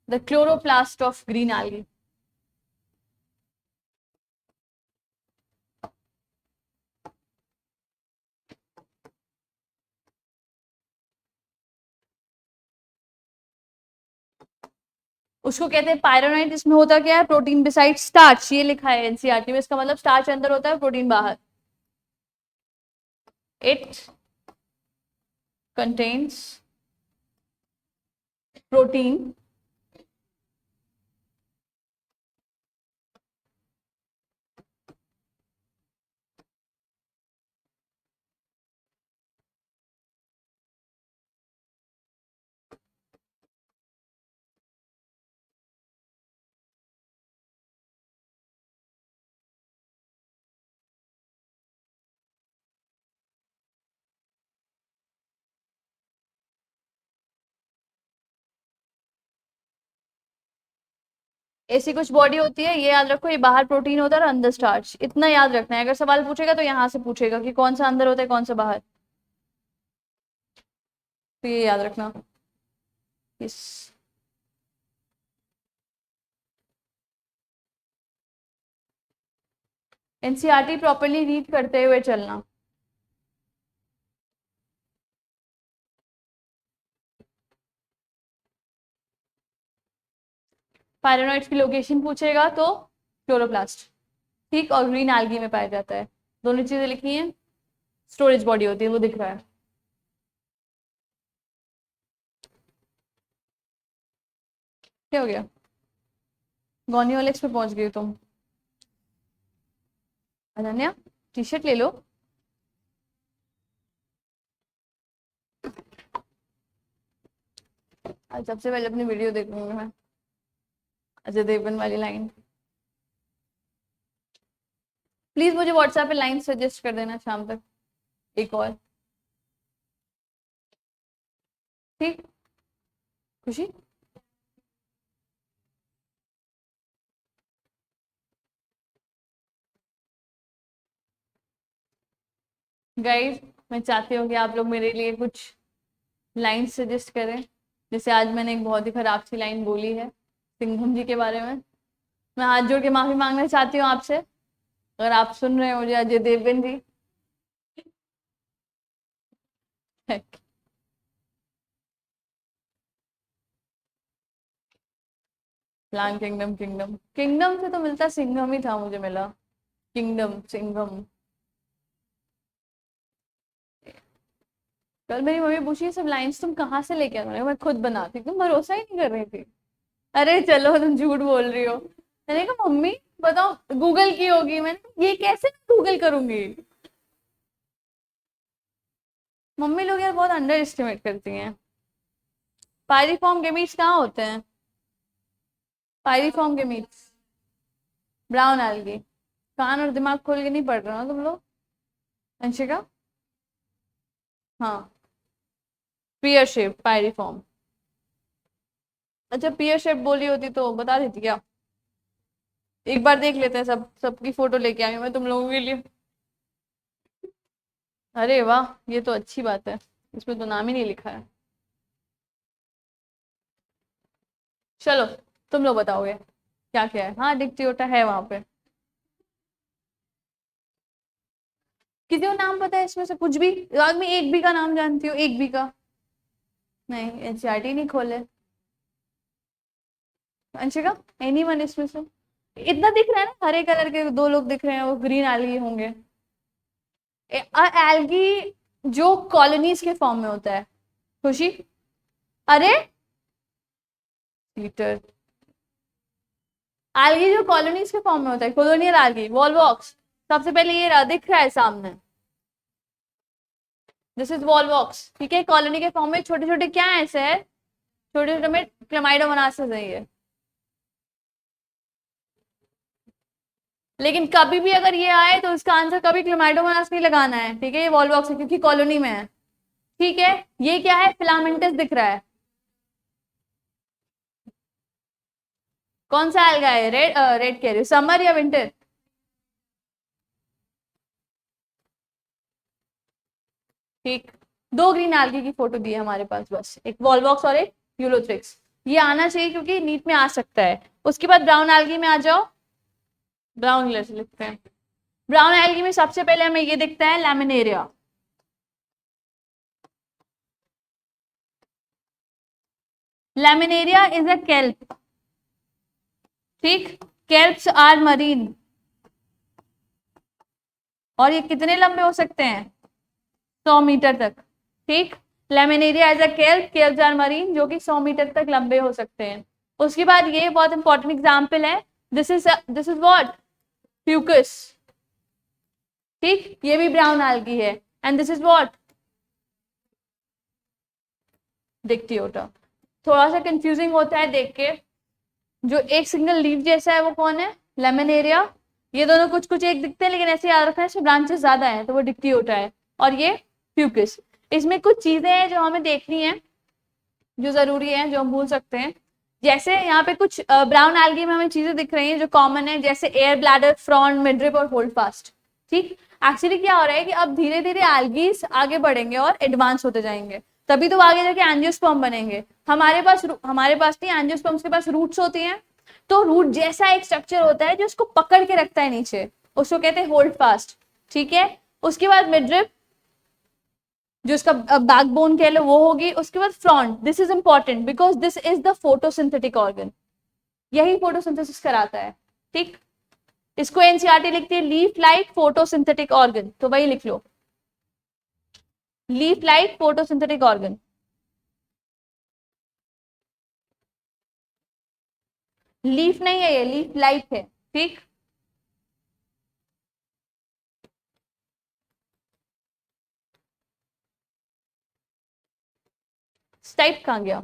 the chloroplast of green algae. उसको कहते हैं पायरोनाइट। इसमें होता क्या है? प्रोटीन बिसाइड स्टार्च, ये लिखा है एनसीईआरटी में। इसका मतलब स्टार्च अंदर होता है, प्रोटीन बाहर। इट कंटेन्स प्रोटीन ऐसी कुछ बॉडी होती है, ये याद रखो, ये बाहर प्रोटीन होता है और अंदर स्टार्च। इतना याद रखना है, अगर सवाल पूछेगा तो यहाँ से पूछेगा कि कौन सा अंदर होता है कौन सा बाहर, तो ये याद रखना। इस एनसीईआरटी प्रॉपरली रीड करते हुए चलना। पायरेनॉइड्स की लोकेशन पूछेगा तो क्लोरोप्लास्ट, ठीक, और ग्रीन एल्गी में पाया जाता है। दोनों चीजें लिखी हैं। स्टोरेज बॉडी होती है, वो दिख रहा है। क्या हो गया? गोनियोलिक्स पे पहुंच गई तुम। अनन्या, टी शर्ट ले लो। आज सबसे पहले अपनी वीडियो देखूंगी मैं, अजय देवगन वाली लाइन। प्लीज मुझे व्हाट्सएप पे लाइन सजेस्ट कर देना शाम तक, एक और। ठीक, खुशी। गाइस, मैं चाहती हूँ कि आप लोग मेरे लिए कुछ लाइन सजेस्ट करें। जैसे आज मैंने एक बहुत ही खराब सी लाइन बोली है सिंघम जी के बारे में। मैं हाथ जोड़ के माफी मांगना चाहती हूँ आपसे, अगर आप सुन रहे हो मुझे, अजय देवगन जी। प्लान किंगडम, किंगडम किंगडम से तो मिलता सिंघम ही था, मुझे मिला किंगडम सिंघम। कल मेरी मम्मी पूछी ये सब लाइंस तुम कहाँ से लेके आ रहे हो, मैं खुद बनाती, तुम भरोसा ही नहीं कर रही थी। अरे चलो, तुम झूठ बोल रही हो। मैंने कहा मम्मी बताओ गूगल की होगी, मैंने ये कैसे गूगल करूंगी। मम्मी लोग यार बहुत अंडर एस्टिमेट करती हैं। पायरिफॉर्म गेमीट्स कहाँ होते हैं? पायरिफॉर्म गेमीट्स ब्राउन एल्गी। कान और दिमाग खोल के नहीं पढ़ रहे हो तुम लोग। अंशिका? हाँ, पियर शेप पायरिफॉर्म। अच्छा पियर शेप बोली होती तो बता देती क्या। एक बार देख लेते हैं, सबकी फोटो लेके आई हूँ मैं तुम लोगों के लिए। अरे वाह, ये तो अच्छी बात है, इसमें तो नाम ही नहीं लिखा है। चलो तुम लोग बताओगे क्या क्या है। हाँ डिक्टियोटा है वहां पे। किसी को नाम पता है इसमें से कुछ भी? दिमाग में एक भी का नाम जानती हो, एक भी का? नहीं, एनसीईआरटी नहीं खोले। अंशिका एनी वन इसमें से? इतना दिख रहा है ना, हरे कलर के दो लोग दिख रहे हैं, वो ग्रीन एल्गी होंगे। एल्गी जो कॉलोनीज के फॉर्म में होता है। खुशी? अरे पीटर, एल्गी जो कॉलोनीज के फॉर्म में होता है, कॉलोनियल एल्गी, वॉलवॉक्स। सबसे पहले ये रहा, दिख रहा है सामने, दिस इज वॉलवॉक्स। ठीक है, कॉलोनी के फॉर्म में छोटे छोटे क्या है ऐसे है, छोटे छोटे में क्लेमाइडोमोनासेस है ये। लेकिन कभी भी अगर ये आए तो इसका आंसर कभी क्लेमाइडोमोनास नहीं लगाना है, ठीक है, ये वॉलवॉक्स है क्योंकि कॉलोनी में है। ठीक है, ये क्या है, फिलामेंटस दिख रहा है। कौन सा एल्गा है? रेड, रेड कह रही हूँ, समर या विंटर? ठीक, दो ग्रीन एल्गी की फोटो दी है हमारे पास, बस एक वॉलवॉक्स और एक यूलोथ्रिक्स। ये आना चाहिए क्योंकि नीट में आ सकता है। उसके बाद ब्राउन एल्गी में आ जाओ, ब्राउन कलर से लिखते हैं। ब्राउन एल्गी में सबसे पहले हमें ये दिखता है laminaria. Laminaria is a kelp. ठीक, केल्प्स आर मरीन, और ये कितने लंबे हो सकते हैं? 100 मीटर तक। ठीक, Laminaria as a kelp, kelps are marine, जो कि 100 मीटर तक लंबे हो सकते हैं। उसके बाद ये बहुत इंपॉर्टेंट एग्जाम्पल है, दिस इज व्हाट, फ्यूकस। ठीक, ये भी ब्राउन एल्गी है। And this is what, Dictyota. थोड़ा सा कंफ्यूजिंग होता है देख के, जो एक सिंगल लीफ जैसा है वो कौन है? लेमिनेरिया। ये दोनों कुछ कुछ एक दिखते हैं लेकिन ऐसे याद रखना है, इसमें ब्रांचेस ज्यादा है तो वो डिक्टियोटा है। और ये फ्यूकस। इसमें कुछ चीजें हैं जो हमें देखनी है, जो जरूरी है, जो हम भूल सकते हैं। जैसे यहाँ पे कुछ ब्राउन एल्गी में हमें चीजें दिख रही हैं जो कॉमन है, जैसे एयर ब्लैडर, फ्रॉन, मिडरिप और होल्ड फास्ट। ठीक, एक्चुअली क्या हो रहा है कि अब धीरे धीरे एल्गीज आगे बढ़ेंगे और एडवांस होते जाएंगे, तभी तो आगे जाके एंजियोस्पर्म बनेंगे। हमारे पास नहीं, एंजियोस्पर्म्स के पास रूट्स होती हैं। तो रूट जैसा एक स्ट्रक्चर होता है जो उसको पकड़ के रखता है नीचे, उसको कहते हैं होल्ड फास्ट। ठीक है, उसके बाद मिडरिप, जो उसका बैकबोन कह लो, वो होगी। उसके बाद front, this is important because this is the photosynthetic organ, यही फोटोसिंथेसिस कराता है। ठीक, इसको एनसीईआरटी लिखती है लीफ लाइक फोटोसिंथेटिक ऑर्गन, तो वही लिख लो, leaf like photosynthetic organ. Leaf नहीं है ये, लीफ लाइक है। ठीक, स्टाइप कहाँ गया?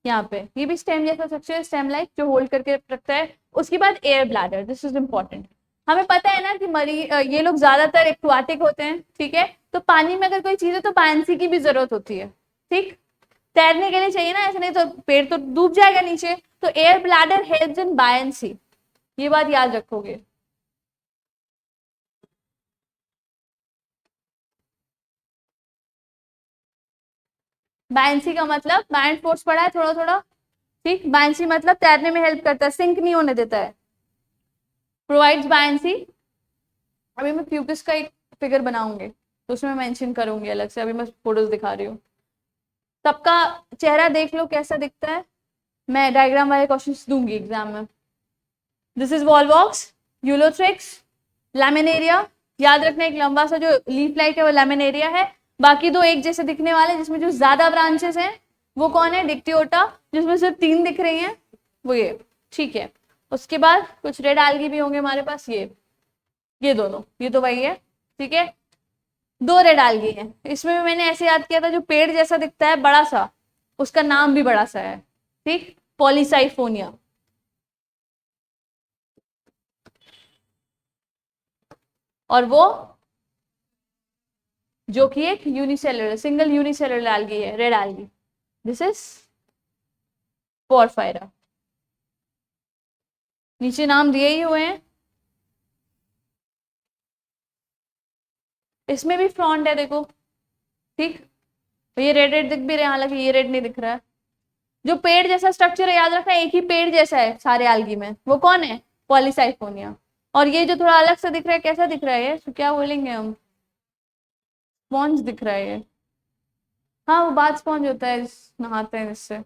यहाँ पे ये भी स्टेम जैसा स्ट्रक्चर, स्टेम लाइक, जो होल्ड करके रखता है। उसके बाद air bladder, this is important. हमें पता है ना कि ये लोग ज्यादातर एक्वाटिक होते हैं। ठीक है, तो पानी में अगर कोई चीज है तो बायंसी की भी जरूरत होती है। ठीक, तैरने के लिए चाहिए ना, ऐसे नहीं तो पेड़ तो डूब जाएगा नीचे। तो air bladder helps in buoyancy, ये बात याद रखोगे। बायंसी का मतलब, बायंट फोर्स पड़ा है थोड़ा थोड़ा। ठीक, बायंसी मतलब तैरने में हेल्प करता है, सिंक नहीं होने देता है, प्रोवाइड्स बायंसी। अभी मैं फ्यूकस का एक फिगर बनाऊंगी तो उसमें मेंशन करूंगी अलग से, अभी मैं फोटोज दिखा रही हूँ। सबका चेहरा देख लो कैसा दिखता है, मैं डायग्राम वाले क्वेश्चंस दूंगी एग्जाम में। This is Volvox, Ulothrix, laminaria. याद रखना एक लंबा सा जो लीफ लाइक है वो लैमिनेरिया है। बाकी दो एक जैसे दिखने वाले जिसमें जो ज्यादा ब्रांचेस हैं वो कौन है? डिक्टियोटा, जिसमें सिर्फ 3 दिख रही हैं वो ये। ठीक है, उसके बाद कुछ रेड algae भी होंगे हमारे पास, ये दोनों, ये तो वही है, ठीक है। दो रेड algae हैं, इसमें भी मैंने ऐसे याद किया था, जो पेड़ जैसा दिखता है बड़ा सा, उसका नाम भी बड़ा सा है, ठीक, पॉलीसाइफोनिया। और वो जो कि एक यूनिसेलुलर, सिंगल यूनिसेलुलर algae है, red algae, this is porphyra. नीचे नाम दिए ही हुए हैं। इसमें भी फ्रॉन्ट है देखो, ठीक, ये रेड रेड दिख भी रहे हैं, हालांकि ये रेड नहीं दिख रहा है। जो पेड़ जैसा स्ट्रक्चर है, याद रखना एक ही पेड़ जैसा है सारे algae में, वो कौन है, पॉलीसाइफोनिया। और ये जो थोड़ा अलग सा दिख रहा है, कैसा दिख रहा है ये, तो क्या बोलेंगे हम, स्पॉन्ज दिख रहा है ये, हाँ वो बात स्पॉन्ज होता है, नहाते हैं जिससे,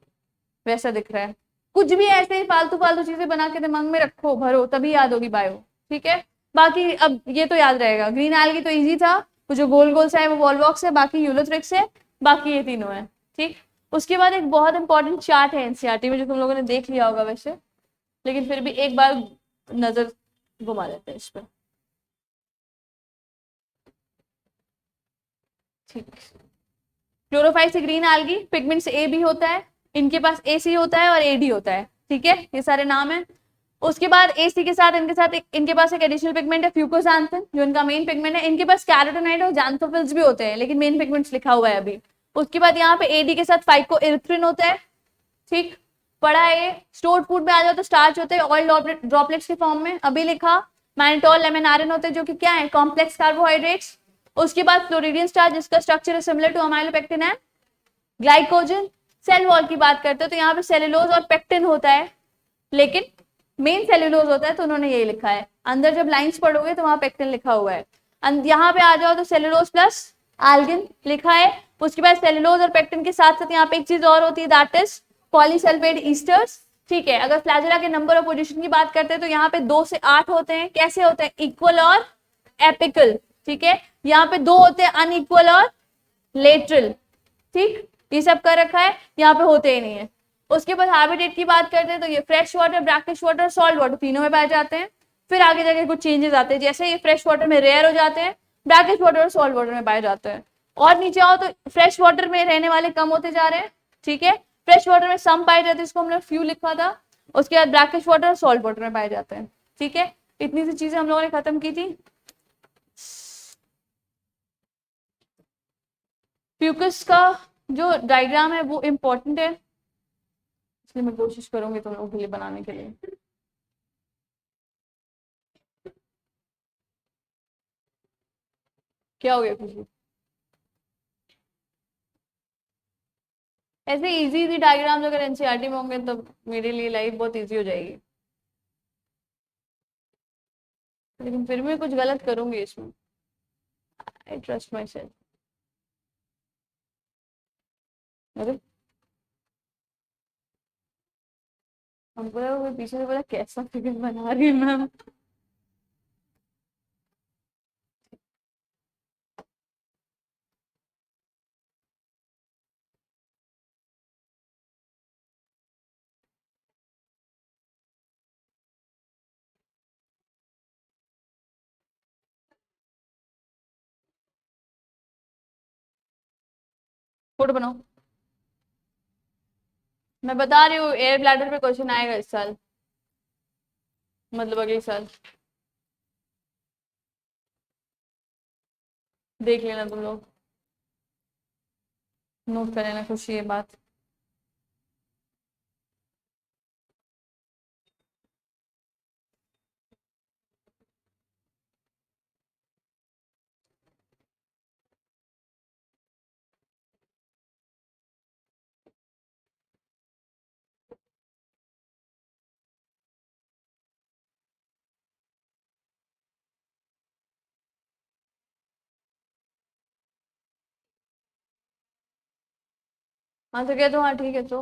वैसा दिख रहा है। कुछ भी ऐसे ही फालतू फालतू चीजें बना के दिमाग में रखो, भरो, तभी याद होगी बायो, ठीक है। बाकी अब ये तो याद रहेगा, ग्रीन algae तो इजी था, वो जो गोल गोल सा है वो वॉलवॉक्स है, बाकी यूलोथ्रिक्स है, बाकी ये तीनों है, ठीक। उसके बाद एक बहुत इंपॉर्टेंट चार्ट है एनसीईआरटी में, जो तुम लोगों ने देख लिया होगा वैसे, लेकिन फिर भी एक बार नजर घुमा देते हैं इस पर, ठीक। क्लोरोफाइट से ग्रीन algae, पिगमेंट से ए बी होता है, इनके पास ए सी होता है और ए डी होता है, ठीक है, ये सारे नाम है। उसके बाद ए सी के साथ इनके पास एक एडिशनल पिगमेंट है फ्यूकोसांथिन, जो इनका मेन पिगमेंट है। इनके पास कैरोटीनॉइड और ज़ैंथोफिल्स भी होते हैं, लेकिन मेन पिगमेंट्स लिखा हुआ है अभी। उसके बाद यहाँ पे एडी के साथ फाइकोइरिथ्रिन होता है, ठीक, पढ़ा है ये। स्टोर्ड फूड में आ जाओ तो स्टार्च होते हैं ऑयल ड्रॉपलेट्स के फॉर्म में, अभी लिखा। मैनिटोल लेमिनारिन होते हैं, जो कि क्या है, कॉम्प्लेक्स कार्बोहाइड्रेट्स। उसके बाद फ्लोरिडियन स्टार्च, जिसका स्ट्रक्चर है similar to amylopectin and glycogen. Cell wall की बात करते हैं तो यहाँ पे सेलुलोज और पेक्टिन होता है, लेकिन मेन सेलुलोज होता है, तो उन्होंने यही लिखा है। अंदर जब लाइंस पढ़ोगे तो वहां पेक्टिन लिखा हुआ है। यहाँ पे आ जाओ तो सेलुलोज प्लस एल्गिन लिखा है। उसके बाद सेलुलोज और पेक्टिन के साथ साथ यहाँ पे एक चीज और होती है, दैट इज पॉलीसल्फेट ईस्टर्स, ठीक है। अगर फ्लैजेला के नंबर ऑफ पोजीशन की बात करते हैं तो यहाँ पे 2 से 8 होते हैं। कैसे होते हैं, इक्वल और एपिकल, ठीक है। यहाँ पे 2 होते हैं अनइक्वल और लेटरल, ठीक, ये सब कर रखा है, यहाँ पे होते ही नहीं है। उसके बाद हैबिटेट की बात करते हैं तो ये fresh water, brackish water, salt water तीनों में पाए जाते हैं। फिर आगे जाके कुछ चेंजेस आते हैं, जैसे ये फ्रेश वाटर में रेयर हो जाते हैं, ब्रैकिश वाटर और सॉल्ट वाटर में पाए जाते हैं। और नीचे आओ तो फ्रेश वाटर में रहने वाले कम होते जा रहे हैं, ठीक है। फ्रेश वाटर में सम पाए जाते हैं, इसको हमने फ्यू लिखा था। उसके बाद ब्रैकिश वाटर और सॉल्ट वाटर में पाए जाते हैं, ठीक है। इतनी सी चीजें हम लोगों ने खत्म की थी। फ्यूकस का जो डायग्राम है वो इम्पोर्टेंट है, इसलिए मैं कोशिश करूंगी तुम लोगों के लिए बनाने के लिए। क्या हो गया खुशी, ऐसे इजी इजी डायग्राम्स अगर एनसीईआरटी में होंगे तो मेरे लिए लाइफ बहुत इजी हो जाएगी, लेकिन फिर भी कुछ गलत करूंगी इसमें। I trust my self. अरे हमको लगा कोई पीछे से बोला कैसा फिगर बना रही है मैम। फोटो बनाओ, मैं बता रही हूँ एयर ब्लैडर पे क्वेश्चन आएगा इस साल, मतलब अगले साल, देख लेना तुम लोग, नोट कर लेना खुशी ये बात। हाँ तो क्या, तो हाँ ठीक है, तो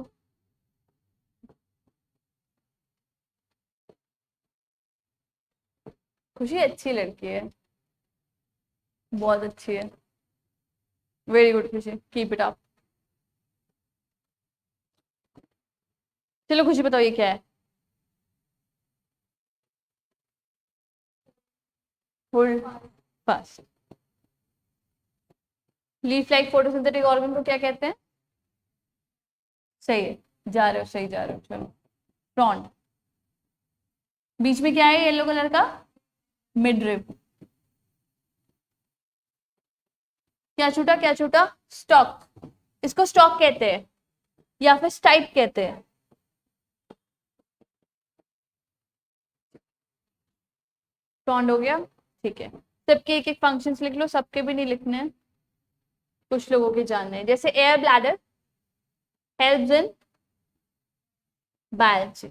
खुशी अच्छी लड़की है, बहुत अच्छी है, वेरी गुड खुशी, कीप इट अप। चलो खुशी बताओ ये क्या है, hold fast. Leaf like photosynthetic organ को क्या कहते हैं? सही है, जा रहे हो, सही जा रहे हो, चलो। फ्रॉन्ट, बीच में क्या है येलो कलर का? मिडरिब। क्या छूटा, क्या छूटा? स्टॉक। इसको स्टॉक कहते हैं या फिर स्टाइप कहते हैं। फ्रॉन्ट हो गया, ठीक है। सबके एक एक फंक्शंस लिख लो, सबके भी नहीं लिखने हैं, कुछ लोगों के जानने हैं। जैसे air bladder helps in biology.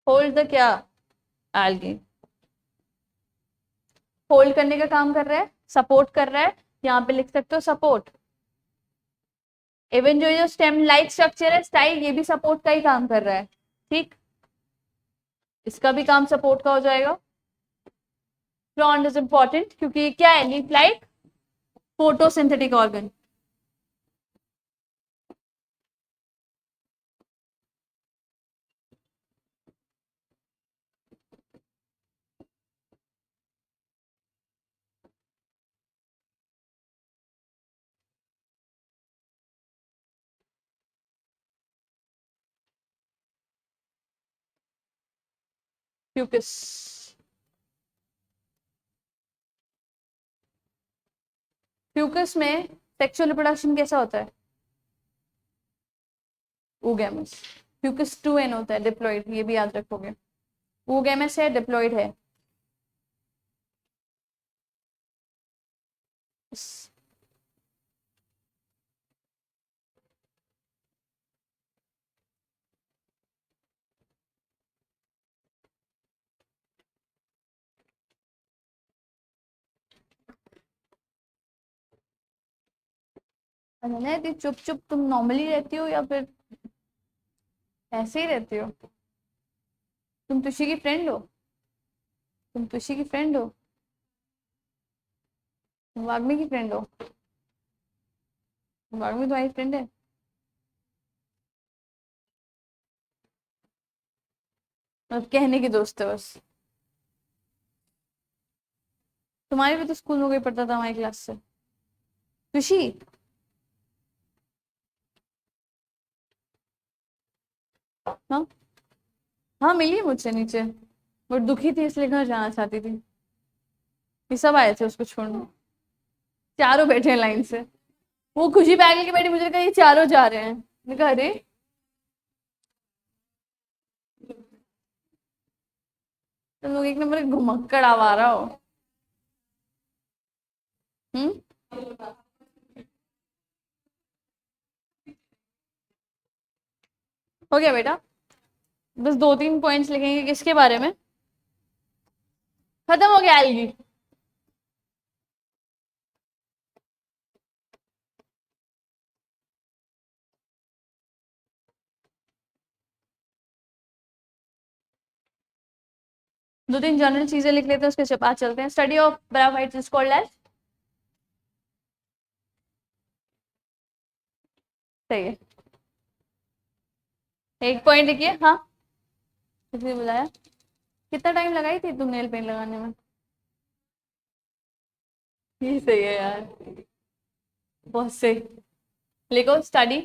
Hold the क्या? एल्गी। होल्ड करने का काम कर रहा है, सपोर्ट कर रहा है, यहाँ पे लिख सकते हो सपोर्ट। इवन जो स्टेम लाइक स्ट्रक्चर है स्टाइल, ये भी सपोर्ट का ही काम कर रहा है, ठीक। इसका भी काम सपोर्ट का हो जाएगा। फ्रॉन्ट इज इंपॉर्टेंट क्योंकि क्या है? Leaf like photosynthetic organ. Mucus, mucus में सेक्सुअल रिप्रोडक्शन कैसा होता है? oogamous। म्यूकस 2n होता है, डिप्लॉइड, ये भी याद रखोगे। oogamous है, डिप्लॉइड है। अनन्या, चुप चुप तुम नॉर्मली रहती हो या फिर ऐसे ही रहती हो? तुम तुषी की फ्रेंड हो? तुम तुषी की फ्रेंड हो? तुम वाग्मी की फ्रेंड हो? वाग्मी तुम्हारी फ्रेंड है? मतलब कहने की दोस्त है बस। तुम्हारी भी तो स्कूल में कोई पढ़ता था हमारी क्लास से, तुषी। हाँ हाँ, मिली है मुझसे नीचे, बट दुखी थी इसलिए घर जाना चाहती थी। ये सब आए थे उसको छोड़ने, चारों बैठे हैं लाइन से। वो खुशी बैग लेके बैठी, मुझे कहा ये चारों जा रहे हैं। मैंने कहा अरे, तुम लोग एक नंबर घुमक्कड़ आवारा हो। हम्म। हो गया बेटा, बस 2-3 पॉइंट्स लिखेंगे किसके बारे में, खत्म हो गया एल्गी। 2-3 जनरल चीजें लिख लेते हैं, उसके बाद चलते हैं। Study of bryophytes is called as, सही है। एक पॉइंट लिखिए। हाँ, किसने बुलाया? कितना टाइम लगाई थी तुम नेल पेंट लगाने में? ये सही है यार, बहुत सही। लिखो study,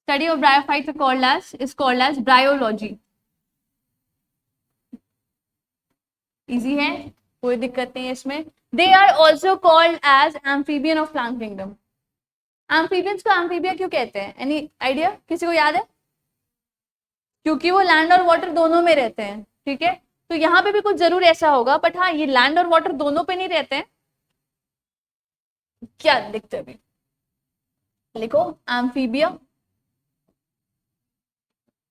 study of bryophytes is called as bryology. Easy है, कोई दिक्कत नहीं है इसमें। They are also called as amphibian of plant kingdom. Amphibians को एम्फीबिया क्यों कहते हैं? एनी आइडिया, किसी को याद है? क्योंकि वो लैंड और वाटर दोनों में रहते हैं, ठीक है। तो यहाँ पे भी कुछ जरूर ऐसा होगा, बट हाँ, ये लैंड और वाटर दोनों पे नहीं रहते हैं। क्या दिखते अभी, लिखो एम्फीबिया।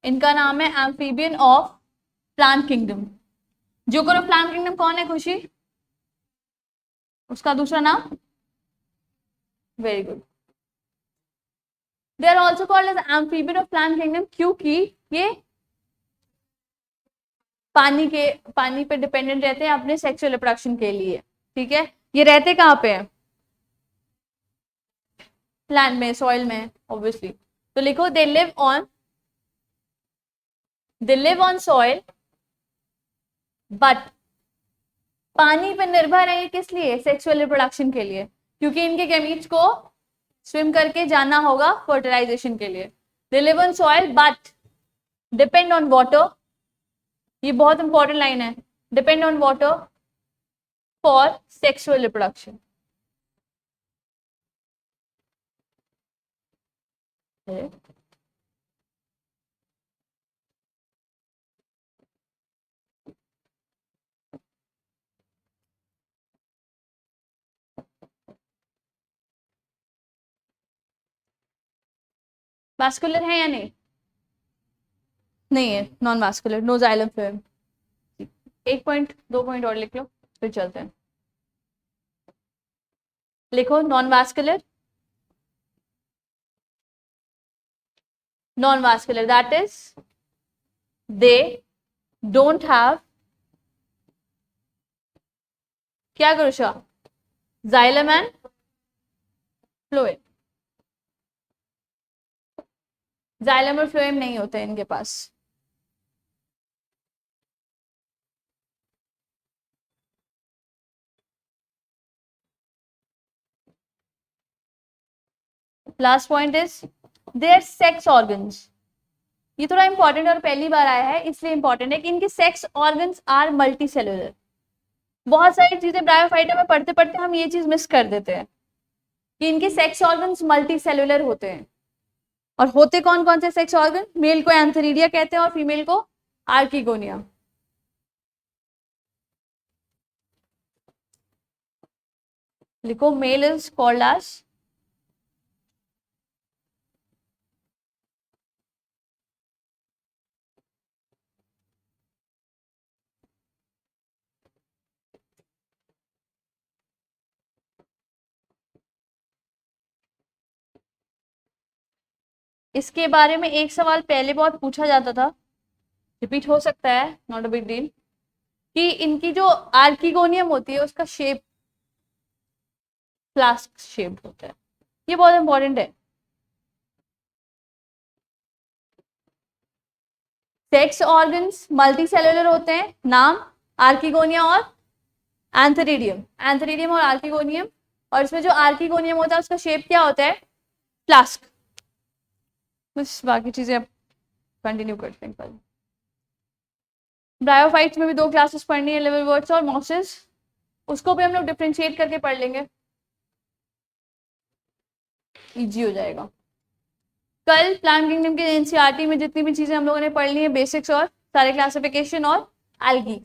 इनका नाम है amphibian of plant kingdom. Joker of plant kingdom कौन है खुशी? उसका दूसरा नाम? Very good. They are also called as amphibian of plant kingdom क्योंकि ये पानी पे डिपेंडेंट रहते हैं अपने सेक्सुअल रिप्रोडक्शन के लिए, ठीक है। ये रहते कहाँ पे हैं? प्लांट में, सॉइल में ऑब्वियसली। तो लिखो दे लिव ऑन सॉइल बट पानी पर निर्भर है। ये किस लिए? सेक्सुअल रिप्रोडक्शन के लिए, क्योंकि इनके गैमीट्स को स्विम करके जाना होगा फर्टिलाइजेशन के लिए। They live on soil but depend on water, ये बहुत इंपॉर्टेंट लाइन है, depend on water for sexual reproduction. Vascular है या नहीं? नहीं है, non vascular, no xylem phloem. एक पॉइंट, 2 पॉइंट और लिख लो, फिर चलते हैं। लिखो non vascular, non vascular that is they don't have, क्या करो Shah, xylem and phloem. Xylem और फ्लोएम नहीं होते इनके पास। Last point is there sex organs. ये थोड़ा इंपॉर्टेंट और पहली बार आया है इसलिए इंपॉर्टेंट है कि इनके sex organs are multicellular. बहुत सारी चीजें ब्रायोफाइटा में पढ़ते पढ़ते हम ये चीज मिस कर देते हैं कि इनके सेक्स ऑर्गन्स मल्टी सेलुलर होते हैं। और होते कौन कौन से सेक्स ऑर्गन? मेल को एंथेरिडिया कहते हैं और फीमेल को आर्किगोनिया। लिखो मेल इज कॉल्ड एज इसके बारे में एक सवाल पहले बहुत पूछा जाता था, रिपीट हो सकता है, नॉट अ बिग डील, कि इनकी जो आर्किगोनियम होती है उसका शेप फ्लास्क शेप होता है। ये बहुत इंपॉर्टेंट है। सेक्स ऑर्गन्स मल्टी सेलुलर होते हैं, नाम आर्किगोनिया और एंथेरिडियम, एंथेरिडियम और आर्किगोनियम। और इसमें जो आर्किगोनियम होता है उसका शेप क्या होता है? फ्लास्क। बस बाकी चीजें अब कंटिन्यू करते हैं कल। ब्रायोफाइट्स में भी 2 क्लासेस पढ़नी है, लिवरवर्ट्स और मॉसेस, उसको भी हम लोग डिफ्रेंशिएट करके पढ़ लेंगे, इजी हो जाएगा। कल प्लांट किंगडम के एनसीईआरटी में जितनी भी चीजें हम लोगों ने पढ़ ली है, बेसिक्स और सारे क्लासिफिकेशन और एल्गी,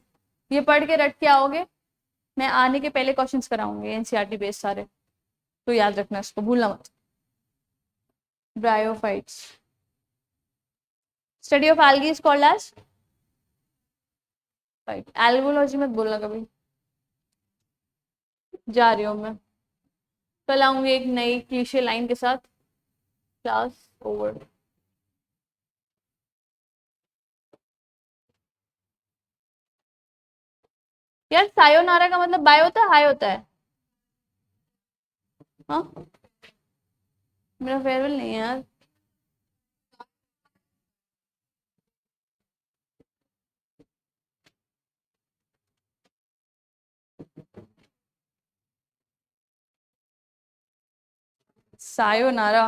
ये पढ़ के रट के आओगे। मैं आने के पहले क्वेश्चंस कराऊंगी एनसीईआरटी बेस सारे, तो याद रखना, इसको भूलना मत। Bryophytes, study of algae is called as fight. Algology मत बोलना कभी, जा रही हूँ मैं। कल आऊंगी एक नई क्लीशे लाइन के साथ। Class over. यार सायोनारा का मतलब बाय होता है, हाई होता है? हाँ, मेरा फेयरवेल नहीं है यार। सायोनारा